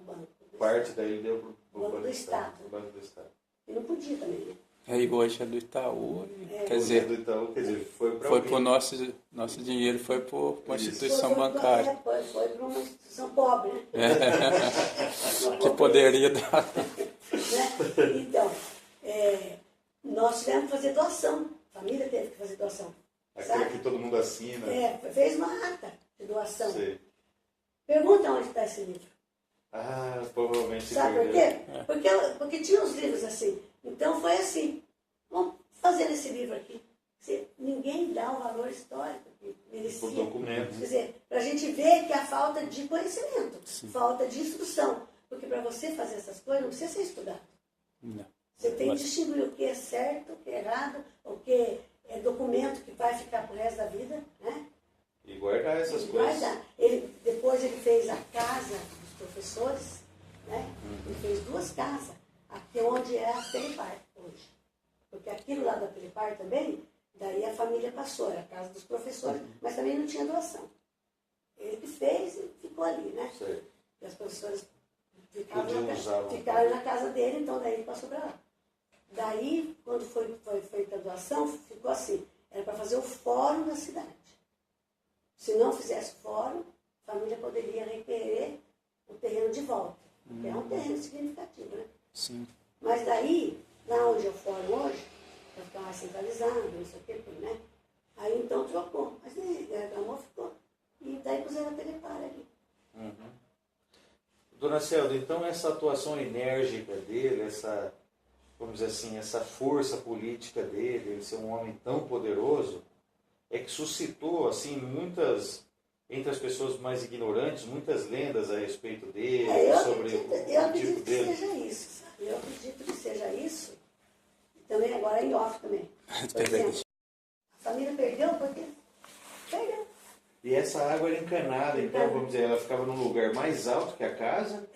banco. Parte daí deu para o Banco do Estado. Banco do Estado. E não podia também, né? Aí hoje é do Itaú, quer Hoje dizer, é do Itaú, quer dizer, foi para foi pro nosso dinheiro, foi para uma instituição bancária. Foi para uma instituição pobre, né? Que poderia dar. Né? Então, nós tivemos que fazer doação. A família teve que fazer doação. Aquele que todo mundo assina. Fez uma ata de doação. Sei. Pergunta onde está esse livro. Provavelmente se Sabe por perdeu. quê? Porque tinha os livros assim. Então foi assim. Vamos fazer esse livro aqui. Ninguém dá o valor histórico que merecia. Por documentos. Quer dizer, para a gente ver que há falta de conhecimento, falta de instrução. Porque para você fazer essas coisas não precisa ser estudado. Não. Você tem que distinguir o que é certo, o que é errado, o que é documento que vai ficar pro resto da vida, né? E guardar essas E coisas. guardar. Depois ele fez a casa dos professores, né? Ele fez 2 casas, aqui onde é a Telepar hoje. Porque aquilo lá da Telepar também, daí a família passou, era a casa dos professores, mas também não tinha doação. Ele que fez e ficou ali, né? Sei. E as professoras ficaram Podiam na casa dele, então daí ele passou para lá. Daí, quando foi feita a doação, ficou assim, era para fazer o fórum da cidade. Se não fizesse fórum, a família poderia requerer o terreno de volta, que é um terreno significativo, né? Sim. Mas daí, lá onde é o fórum hoje, para ficar mais centralizado, não sei o que, né? Aí então trocou, mas ele reclamou, ficou. E daí puseram a Telepar ali. Dona Celda, então essa atuação enérgica dele, essa, vamos dizer assim, essa força política dele, ele ser um homem tão poderoso, é que suscitou, assim, muitas, entre as pessoas mais ignorantes, muitas lendas a respeito dele, sobre Eu o acredito tipo que dele. seja isso, sabe? Eu acredito que seja isso. E também agora em off também. Por exemplo, a família perdeu porque perdeu. E essa água era encanada, então, vamos dizer, ela ficava num lugar mais alto que a casa,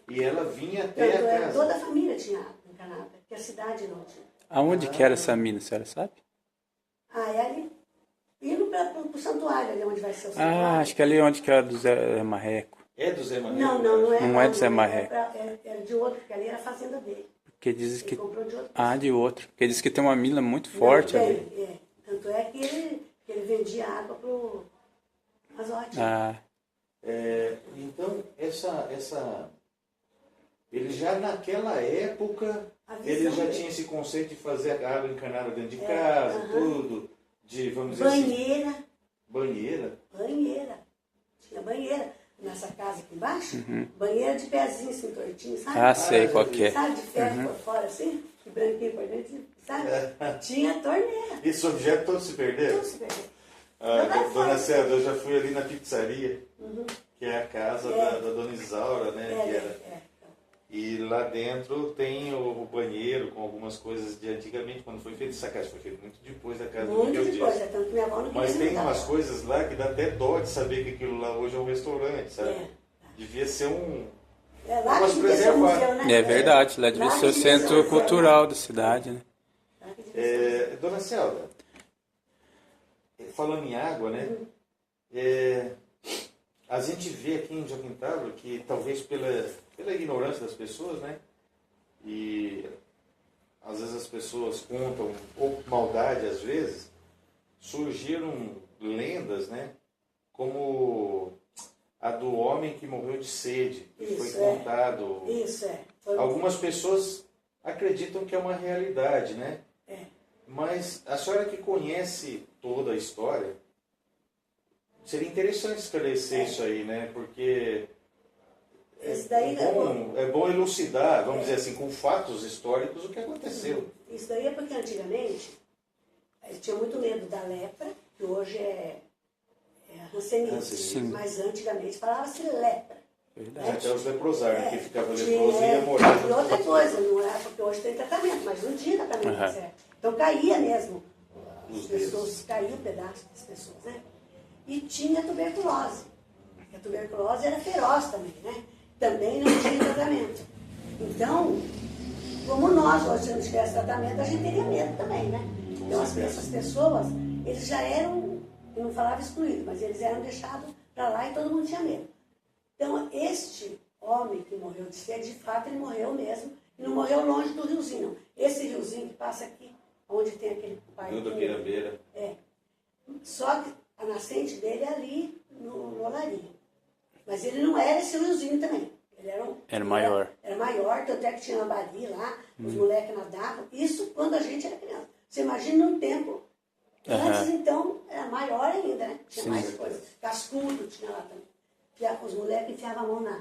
e ela vinha até Tanto a casa. toda a família tinha água encanada, porque a cidade não tinha. Aonde que era essa mina, a senhora sabe? É ali, indo para o santuário, ali onde vai ser o santuário. Acho que ali onde que era do Zé Marreco. É do Zé Manuel? Não é. Não é do Zé Marreco. Era de outro, porque ali era a fazenda dele. Porque diz Ele que... comprou de outro. de outro. Porque diz que tem uma mina muito forte Não, ali. tem. Tanto é que ele vendia água para o Azote. Então, ele já naquela época, ele já tinha esse conceito de fazer a água encanada dentro de casa, tudo, de, vamos dizer Banheira. assim... Banheira? Banheira. Tinha banheira. Nessa casa aqui embaixo, banheira de pezinho assim, tortinho, sabe? Sei qual que é. Sabe, de ferro por fora assim, de branquinho por dentro, sabe? Tinha torneira. Esse objeto todo se perdeu? Tudo se perdeu. Dona Celda, eu já fui ali na pizzaria, que é a casa da Dona Isaura, né? E lá dentro tem o banheiro com algumas coisas de antigamente, quando foi feita essa casa. Foi feito muito depois da casa do Muito Miguel depois, Dias. é tanto que minha avó não queria Mas tem mudar. umas coisas lá que dá até dó de saber que aquilo lá hoje é um restaurante, sabe? É. Devia ser um... É lá Mas que devia ser o preservar. museu, né? É verdade, lá devia Lá ser o que devia ser centro museu, cultural da cidade, né? Lá que devia ser museu. Dona Celda, falando em água, né? A gente vê aqui em Joaquim Távora que talvez pela ignorância das pessoas, né? E às vezes as pessoas contam, ou maldade às vezes, surgiram lendas, né? Como a do homem que morreu de sede, que foi Isso, é. contado. Isso, é. Foi- Algumas pessoas acreditam que é uma realidade, né? É. Mas a senhora que conhece toda a história, seria interessante esclarecer isso aí, né? Porque Esse daí é bom elucidar, vamos dizer assim, com fatos históricos o que aconteceu. Isso daí é porque antigamente eles tinham muito medo da lepra, que hoje é hanseníase, Hanseníase. mas antigamente falava-se lepra. Verdade. Até os leprosários, que ficava tinha- leproso e ia morar E junto outra com coisa, não é porque hoje tem tratamento, mas não tinha tratamento Aham. certo. Então caía mesmo. As Os pessoas, caía um pedaço das pessoas, né? E tinha tuberculose. A tuberculose era feroz também, né? Também não tinha tratamento. Então, como nós hoje, se não tivesse tratamento, a gente teria medo também, né? Então, essas pessoas, eles já eram, eu não falava excluídos, mas eles eram deixados para lá e todo mundo tinha medo. Então, este homem que morreu de sede, de fato, ele morreu mesmo, e não morreu longe do riozinho, não. Esse riozinho que passa aqui, onde tem aquele parque. Rio da Pirambeira. É. Só que a nascente dele é ali no Olaria. Mas ele não era esse riozinho também. Ele Era maior. Era maior, tanto é que tinha lambari lá, os moleques nadavam. Isso quando a gente era criança. Você imagina num tempo. Antes, então, era maior ainda, né? Tinha Sim. mais coisas. Cascudo tinha lá também. Os moleques enfiavam a mão na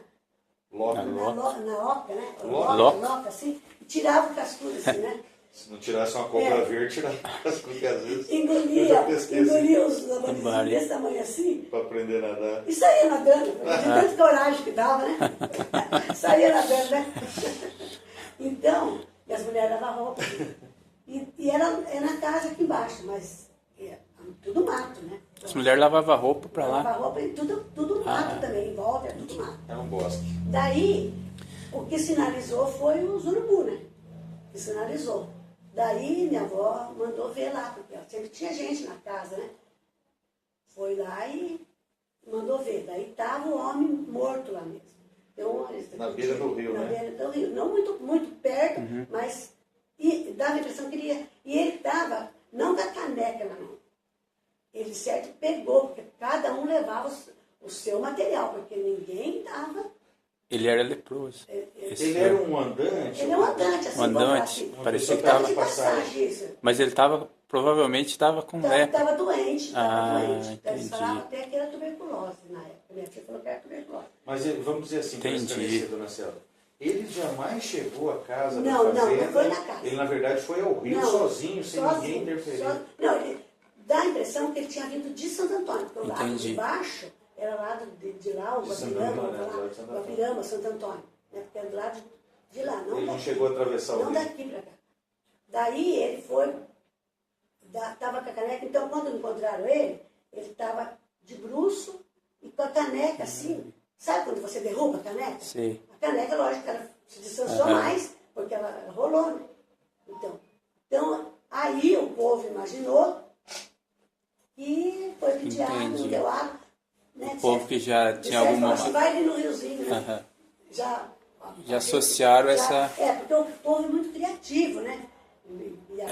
Logo, oca, né? Loca. Loca, assim, e tiravam o cascudo, assim, né? se não tirasse uma cobra verde, tirava as porque às vezes eu Engolia, já pesquei assim, engolia os lambarizinhos Lambari. desse tamanho assim. para aprender a nadar. E saía nadando, de tanta coragem que dava, né? Saía nadando, né? Então, e as mulheres lavavam roupa. E era na casa aqui embaixo, mas tudo mato, né? As mulheres lavavam roupa pra lá. Lavavam roupa e tudo mato também, em volta, é tudo mato. É um bosque. Daí, o que sinalizou foi os urubu, né? Que sinalizou. Daí, minha avó mandou ver lá, porque sempre tinha gente na casa, né? Foi lá e mandou ver. Daí estava o homem morto lá mesmo. Então, Na beira do rio, na né? beira do rio. Não muito perto, mas dava a impressão que ele ia. E ele estava, não com a caneca na mão. Ele, certo, pegou, porque cada um levava o seu material, porque ninguém estava. Ele era leproso. Ele era um andante? Ele é um andante, assim, Um andante, vamos falar assim. parecia que Ele tava- de passagem, isso. Mas ele provavelmente estava com lepra. Estava doente, estava doente. Então, eles entendi. falavam até que era tuberculose na época. Minha tia falou que era tuberculose. Mas vamos dizer assim, para Entendi. esclarecer, dona Celda, ele jamais chegou à casa Não, da não fazenda. foi na casa. Ele, na verdade, foi ao rio Não, sozinho, sem ninguém interferir. Não, ele dá a impressão que ele tinha vindo de Santo Antônio, porque o lado Entendi. de baixo era lá de lá, o De Santo Guapirama, Antônio, né? Do lado de Santo Antônio. Guapirama, Santo Antônio. Né? Porque era do lado de lá, não Ele não daqui. chegou a atravessar o Não rio. daqui para cá. Daí ele foi, estava com a caneca, então quando encontraram ele estava de bruço e com a caneca assim. Sabe quando você derruba a caneca? Sim. A caneca, lógico, ela se distanciou mais, porque ela rolou, né? Então, aí o povo imaginou que foi pedir água, não Entendi. deu água. Né? O povo que já tinha Disseram, alguma... falou assim, vai ali no riozinho, né? Aham. Já associaram essa- É, porque o povo é muito criativo, né?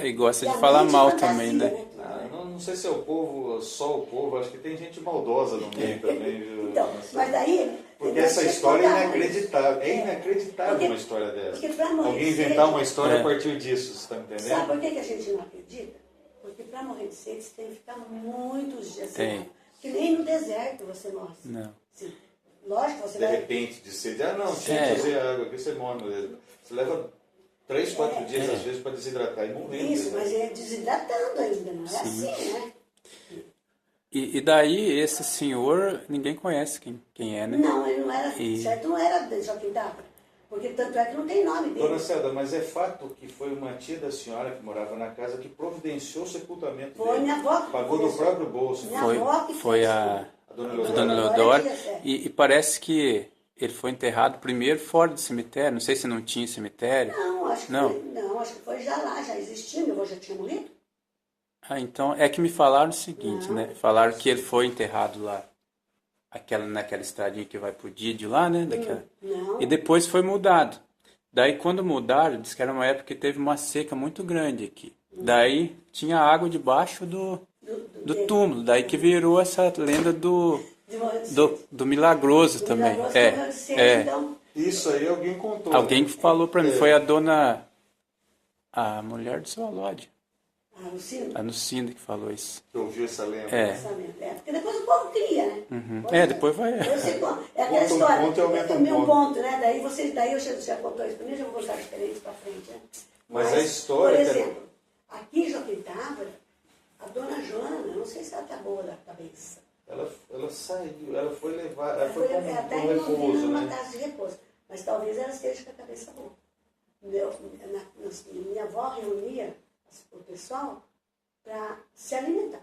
E gosta e de a falar mente mal fantasia, também, né? Não sei se é o povo, só o povo, acho que tem gente maldosa no meio também, viu? Então, mas daí... Porque nós essa tínhamos história é que contar inacreditável. É isso. inacreditável Porque- uma história dessa. porque pra morrer Alguém de inventar sede- uma história É. a partir disso, você está me Sabe entendendo? por que a gente não acredita? Porque para morrer de sede você tem que ficar muitos dias sem Tem. água. Que nem no deserto você morre. Não. Sim. Lógico, você De vai... repente, de sede. Ah, não, tinha É. que fazer água, aqui você morre. Você leva 3, 4 dias, às vezes, para desidratar e morrer. Isso, né? mas é desidratando ainda, não é assim, né? E daí, esse senhor, ninguém conhece quem é, né? Não, ele não era, E- certo, não era de Joaquim Távora. Porque tanto é que não tem nome Dona dele. Celda, mas é fato que foi uma tia da senhora que morava na casa que providenciou o sepultamento Foi dele. minha avó que Pagou do fez. próprio bolso. Minha avó que Foi fez. a Dona Dona Leodora. Leodora. Dias, é. E parece que ele foi enterrado primeiro fora do cemitério. Não sei se não tinha cemitério. Não, acho que Não. acho que foi já lá, já existia, meu avô já tinha morrido. Ah, então é que me falaram o seguinte, Não. né? Falaram que ele foi enterrado lá. Naquela estradinha que vai pro Dídio lá, né? Daquela. Não. E depois foi mudado. Daí quando mudaram, disse que era uma época que teve uma seca muito grande aqui. Daí tinha água debaixo do dele. túmulo. Daí que virou essa lenda do De morrer de do, sede. do milagroso Do também. milagroso É, morreu de sede, é. então, Isso aí alguém contou. Alguém falou pra mim, É. foi a dona, a mulher do seu Alódio, ah, o sino. a Lucinda que falou isso. Que ouviu essa lenda. É. Pensamento. É, porque depois o povo cria, né? Depois vai. Eu sei, é aquela Conta um história. ponto e aumenta um meu ponto. ponto, né? Daí eu já contou isso pra mim, já vou contar diferentes pra frente, né? Mas a história Por que- exemplo, aqui em Joaquim Távora, a dona Joana, eu não sei se ela tá boa da cabeça. Ela saiu, ela foi levar, ela foi Ela para até um em Londrina, repouso, numa né? casa de repouso. Mas talvez ela esteja com a cabeça boa. Minha avó reunia o pessoal para se alimentar.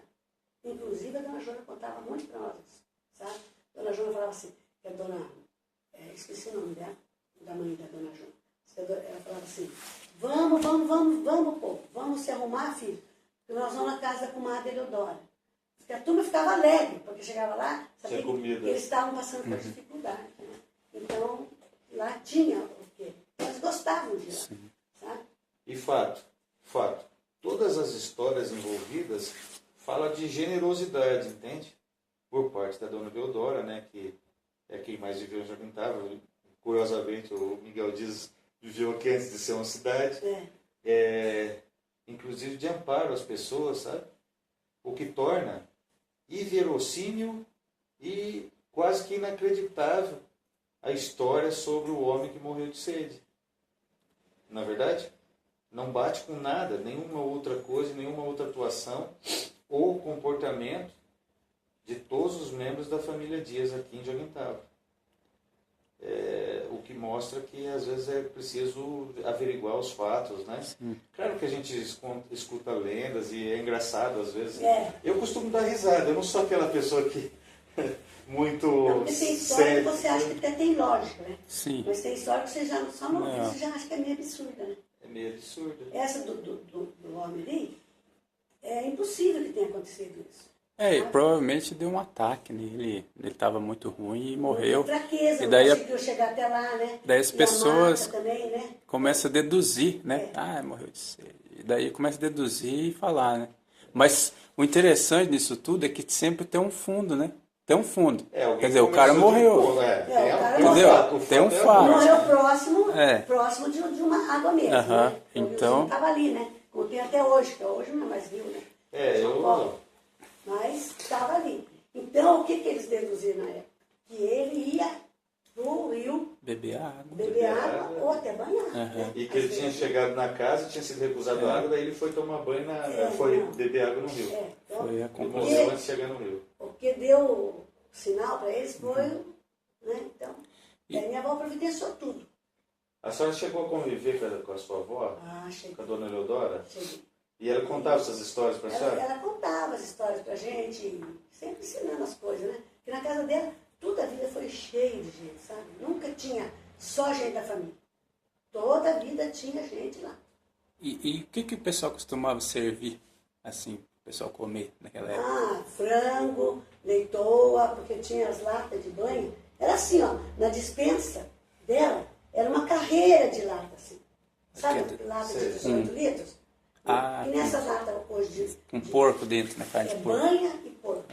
Inclusive, a dona Joana contava muito para nós isso, sabe? A dona Joana falava assim, que a dona... esqueci o nome dela, da mãe da dona Joana. Ela falava assim, vamos, povo, vamos se arrumar, filho, porque nós vamos na casa da comadre Eleodora. Porque a turma ficava alegre, porque chegava lá, sabia Tinha comida. que eles estavam passando por dificuldade. Né? Então, lá tinha o quê? Eles gostavam disso, sabe? E fato, todas as histórias envolvidas falam de generosidade, entende? Por parte da dona Leodora, né, que é quem mais viveu em Joaquim Távora. Curiosamente, o Miguel Dias viveu aqui antes de ser uma cidade. Inclusive de amparo às pessoas, sabe? O que torna inverossímil e quase que inacreditável a história sobre o homem que morreu de sede. Na verdade, não bate com nada, nenhuma outra coisa, nenhuma outra atuação ou comportamento de todos os membros da família Dias aqui em Joaquim Távora. O que mostra que às vezes é preciso averiguar os fatos, né? Claro que a gente escuta lendas e é engraçado às vezes. Eu costumo dar risada, eu não sou aquela pessoa que muito Porque tem história que séria. você acha que até tem lógica, né? Sim. Mas tem história que você já só não Não. você já acha que é meio absurda, né? É meio absurdo. Essa do homem ali, é impossível que tenha acontecido isso. E provavelmente deu um ataque nele. Ele estava muito ruim e morreu. Fraqueza, E não daí conseguiu chegar até lá, né? daí as E a pessoas marca também, né? começam a deduzir, né? Morreu de sede. E daí começa a deduzir e falar, né? Mas o interessante nisso tudo é que sempre tem um fundo, né? Tem um fundo. Alguém Quer dizer, o cara começou de morreu. boa, o cara tem morreu. fato, o Tem um fato é fato. morte. Morreu próximo de uma água mesmo, Aham, né? então- Estava ali, né? Como tem até hoje, que hoje não é mais rio, né? Mas estava ali. Então, o que eles deduziram na época? Que ele ia pro rio Beber água. beber água ou até banhar. Né? E que ele tinha chegado na casa, tinha sido recusado a água, daí ele foi tomar banho, foi beber água no rio. Então, Foi a Ele conclusão. morreu antes de chegar no rio. o que deu sinal para eles foi, né? Então, aí minha avó providenciou tudo. A senhora chegou a conviver com a sua avó, Cheguei. com a dona Eleodora? Cheguei. E ela contava essas histórias para a senhora? Ela contava as histórias pra gente, sempre ensinando as coisas, né? Porque na casa dela, toda a vida foi cheia de gente, sabe? Nunca tinha só gente da família. Toda a vida tinha gente lá. E o que o pessoal costumava servir, assim, o pessoal comer naquela época? Frango, leitoa, porque tinha as latas de banho. Era assim, ó, na despensa dela, era uma carreira de lata, assim. Sabe, lata de 18 litros? E nessas latas hoje Um porco dentro, né? Carne de porco. banha e porco.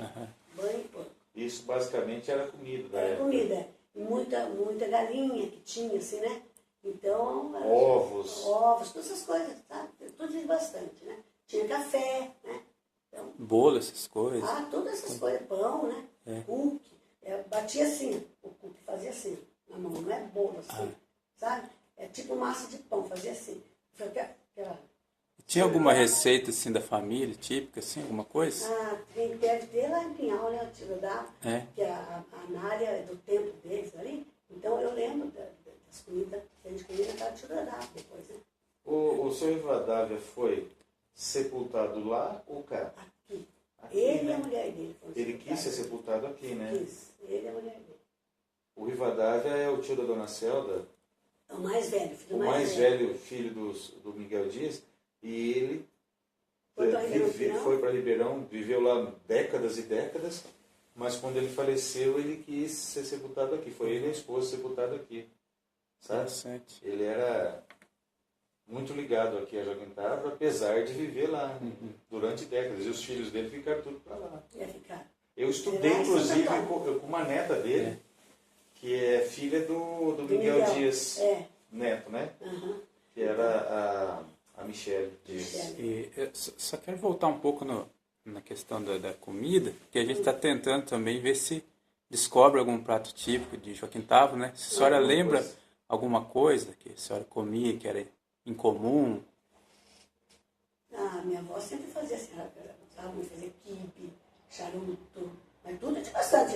Banha e porco. Isso basicamente era comida da Era época. comida. E muita galinha que tinha, assim, né? Então... Ovos. Ovos, todas essas coisas, sabe? Tudo isso bastante, né? Tinha café, né? Então, Bolo, essas coisas. todas essas coisas. Pão, né? Cookie. Batia assim, o cookie fazia assim, na mão. Não é bolo assim, sabe? É tipo massa de pão, fazia assim. Aquela... Tinha alguma receita, assim, da família, típica, assim, alguma coisa? Deve ter lá em Pinhal, né? Que a Nária é do tempo deles ali. Então eu lembro das comidas que seu Rivadavia foi sepultado lá ou cá? Aqui. Aqui, Ele né? e a mulher dele foram Ele quis ser sepultado aqui, né? Quis. Ele e a mulher dele. O Rivadavia é o tio da Dona Celda, É o mais velho, filho o mais velho filho do Miguel Dias, e ele foi para Ribeirão, viveu lá décadas e décadas, mas quando ele faleceu, ele quis ser sepultado aqui. Foi ele e a esposa sepultado aqui. Sabe? Interessante. Ele era muito ligado aqui a Joaquim Távora, apesar de viver lá durante décadas. E os filhos dele ficaram tudo para lá. Ia ficar. Eu estudei, inclusive, com uma neta dele, que é filha do Miguel Dias Neto, né? Uhum. Que era a Michele Dias. E eu só quero voltar um pouco na questão da comida, que a gente está tentando também ver se descobre algum prato típico de Joaquim Távora, né? Se a senhora lembra alguma coisa que a senhora comia, que era incomum. Ah, minha avó sempre fazia assim, ela gostava muito de fazer quibe, charuto, mas tudo de bastante,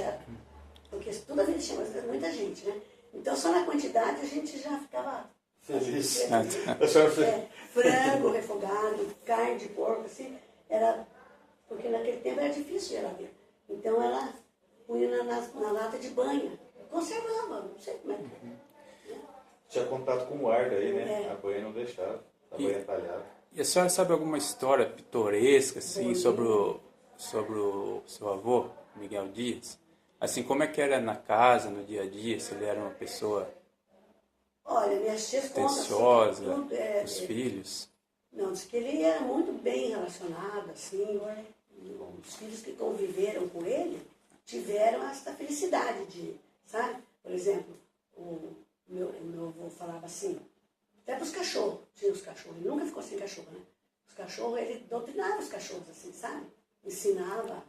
porque toda vez tinha muita gente, né? Então só na quantidade a gente já ficava feliz. A senhora fez? Frango refogado, carne de porco, assim, era, porque naquele tempo era difícil de geladeira. Então ela punha na lata de banha, conservava, não sei como é que é. Tinha contato com o ar daí, né? A banha não deixava, a banha talhada. E a senhora sabe alguma história pitoresca, assim, sobre o seu avô, Miguel Dias? Assim, como é que era na casa, no dia a dia, se ele era uma pessoa Olha, minhas tias contam atenciosa, tudo, os filhos? Não, diz que ele era muito bem relacionado, assim, os filhos que conviveram com ele tiveram essa felicidade de, sabe? Por exemplo, o meu avô falava assim, até para os cachorros, tinha os cachorros, ele nunca ficou sem cachorro, né? Os cachorros, ele doutrinava os cachorros assim, sabe? Ensinava,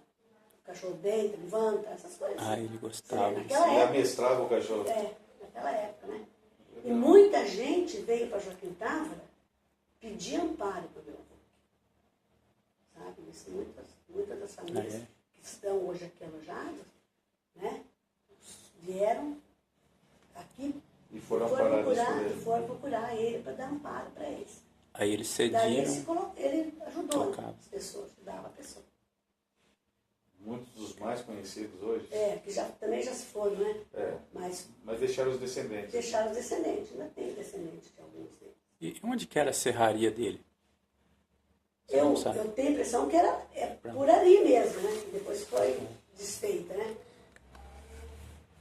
o cachorro deita, levanta, essas coisas. Ah, ele gostava. Naquela Ele época, amestrava o cachorro. naquela época, né? E muita gente veio para Joaquim Távora pedir amparo para o meu avô. Sabe? Isso, muitas das famílias que estão hoje aqui alojadas, né? Vieram aqui E foram procurar ele para dar amparo para eles. Aí eles Daí cediam. ele ajudou Colocava. as pessoas, ajudava a pessoa. Muitos dos mais conhecidos hoje. Que também já se foram, né? Mas deixaram os descendentes. Deixaram os descendentes, ainda tem descendentes de alguns deles. E onde que era a serraria dele? Eu tenho a impressão que era por ali mesmo, né? E depois foi desfeita, né?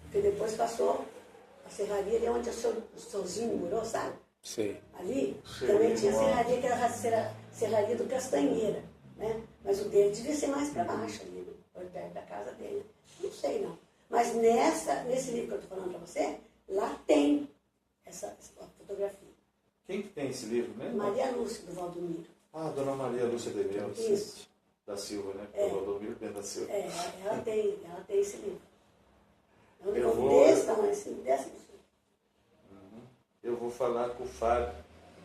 Porque depois passou a serraria ali onde o Sozinho morou, sabe? Sei. Ali também tinha a serraria, que era a serraria do Castanheira, né? Mas o dele devia ser mais para baixo ali, por perto da casa dele. Não sei, não. Mas nesse livro que eu estou falando para você, lá tem essa fotografia. Quem que tem esse livro mesmo? Maria Lúcia, do Valdomiro. Ah, Dona Maria Lúcia de Deus. Isso. Da Silva, né? O Valdomiro Ben da Silva. Ela tem esse livro. Eu vou... Desse tamanho, assim, dessa pessoa. Eu vou falar com o Fábio,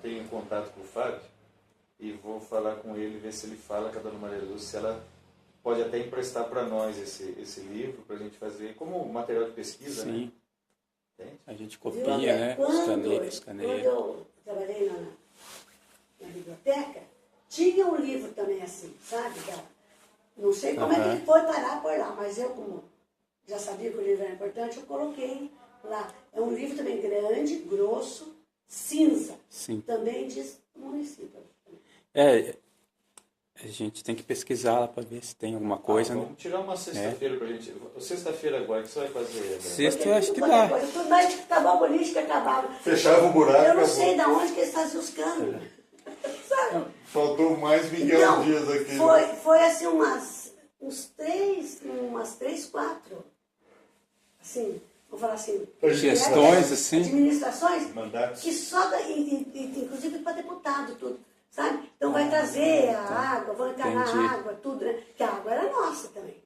tenho contato com o Fábio, e vou falar com ele, ver se ele fala com a Dona Maria Lúcia, se ela pode até emprestar para nós esse livro, para a gente fazer como material de pesquisa, Sim. né? Entende? A gente copia, né? Quando Escaneia. eu trabalhei na biblioteca, tinha um livro também assim, sabe? Não sei como é que ele foi parar por lá, mas eu, como já sabia que o livro era importante, eu coloquei lá. É um livro também grande, grosso, cinza. Sim. Também diz município. A gente tem que pesquisar lá para ver se tem alguma coisa, né? Vamos tirar uma sexta-feira pra gente. Sexta-feira agora, o que você vai fazer? Né? Sexta eu acho que dá. Tudo mais que acabar a política, acabava. Fechava o buraco. Eu não sei de onde que eles faziam os canos. Sabe? Faltou mais Miguel Dias aqui. Foi assim umas 3, 4. Assim, vou falar assim. Gestões, assim. Administrações. Mandatos. Que só, inclusive para deputado, tudo. Sabe? Então vai trazer a água, vão encanar a água, tudo, né? Porque a água era nossa também.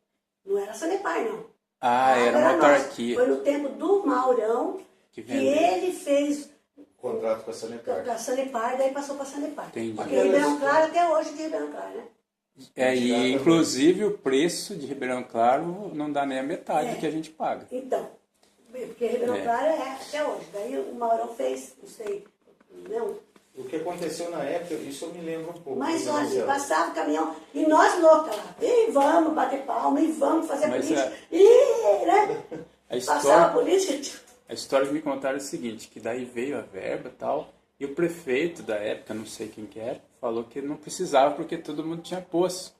Não era Sanepar, não. Era uma autarquia. Foi no tempo do Maurão que ele fez contrato com a Sanepar. Com a Sanepar, daí passou para a Sanepar. Entendi. Porque Ribeirão Claro até hoje de Ribeirão Claro, né? E inclusive o preço de Ribeirão Claro não dá nem a metade do que a gente paga. Então, porque Ribeirão Claro é até hoje. Daí o Maurão fez, não sei, não, O que aconteceu na época, isso eu me lembro um pouco. Mas né, olha, Marcelo? passava o caminhão e nós loucas lá. E vamos bater palma, e vamos fazer Mas política. E, né? A Passava a história, política. a história que me contaram é o seguinte, que daí veio a verba e tal, e o prefeito da época, não sei quem que era, falou que não precisava porque todo mundo tinha poço.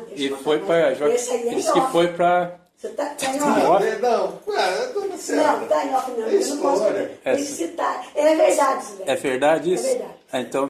Deixa E eu foi contar mais. para... Esse aí é Disse que off. foi para... Você tá em Não, off. Não, eu tô certo. Não, tá em off não. É Eu não posso história. tem que citar. É verdade isso, velho. É verdade isso? É verdade. Então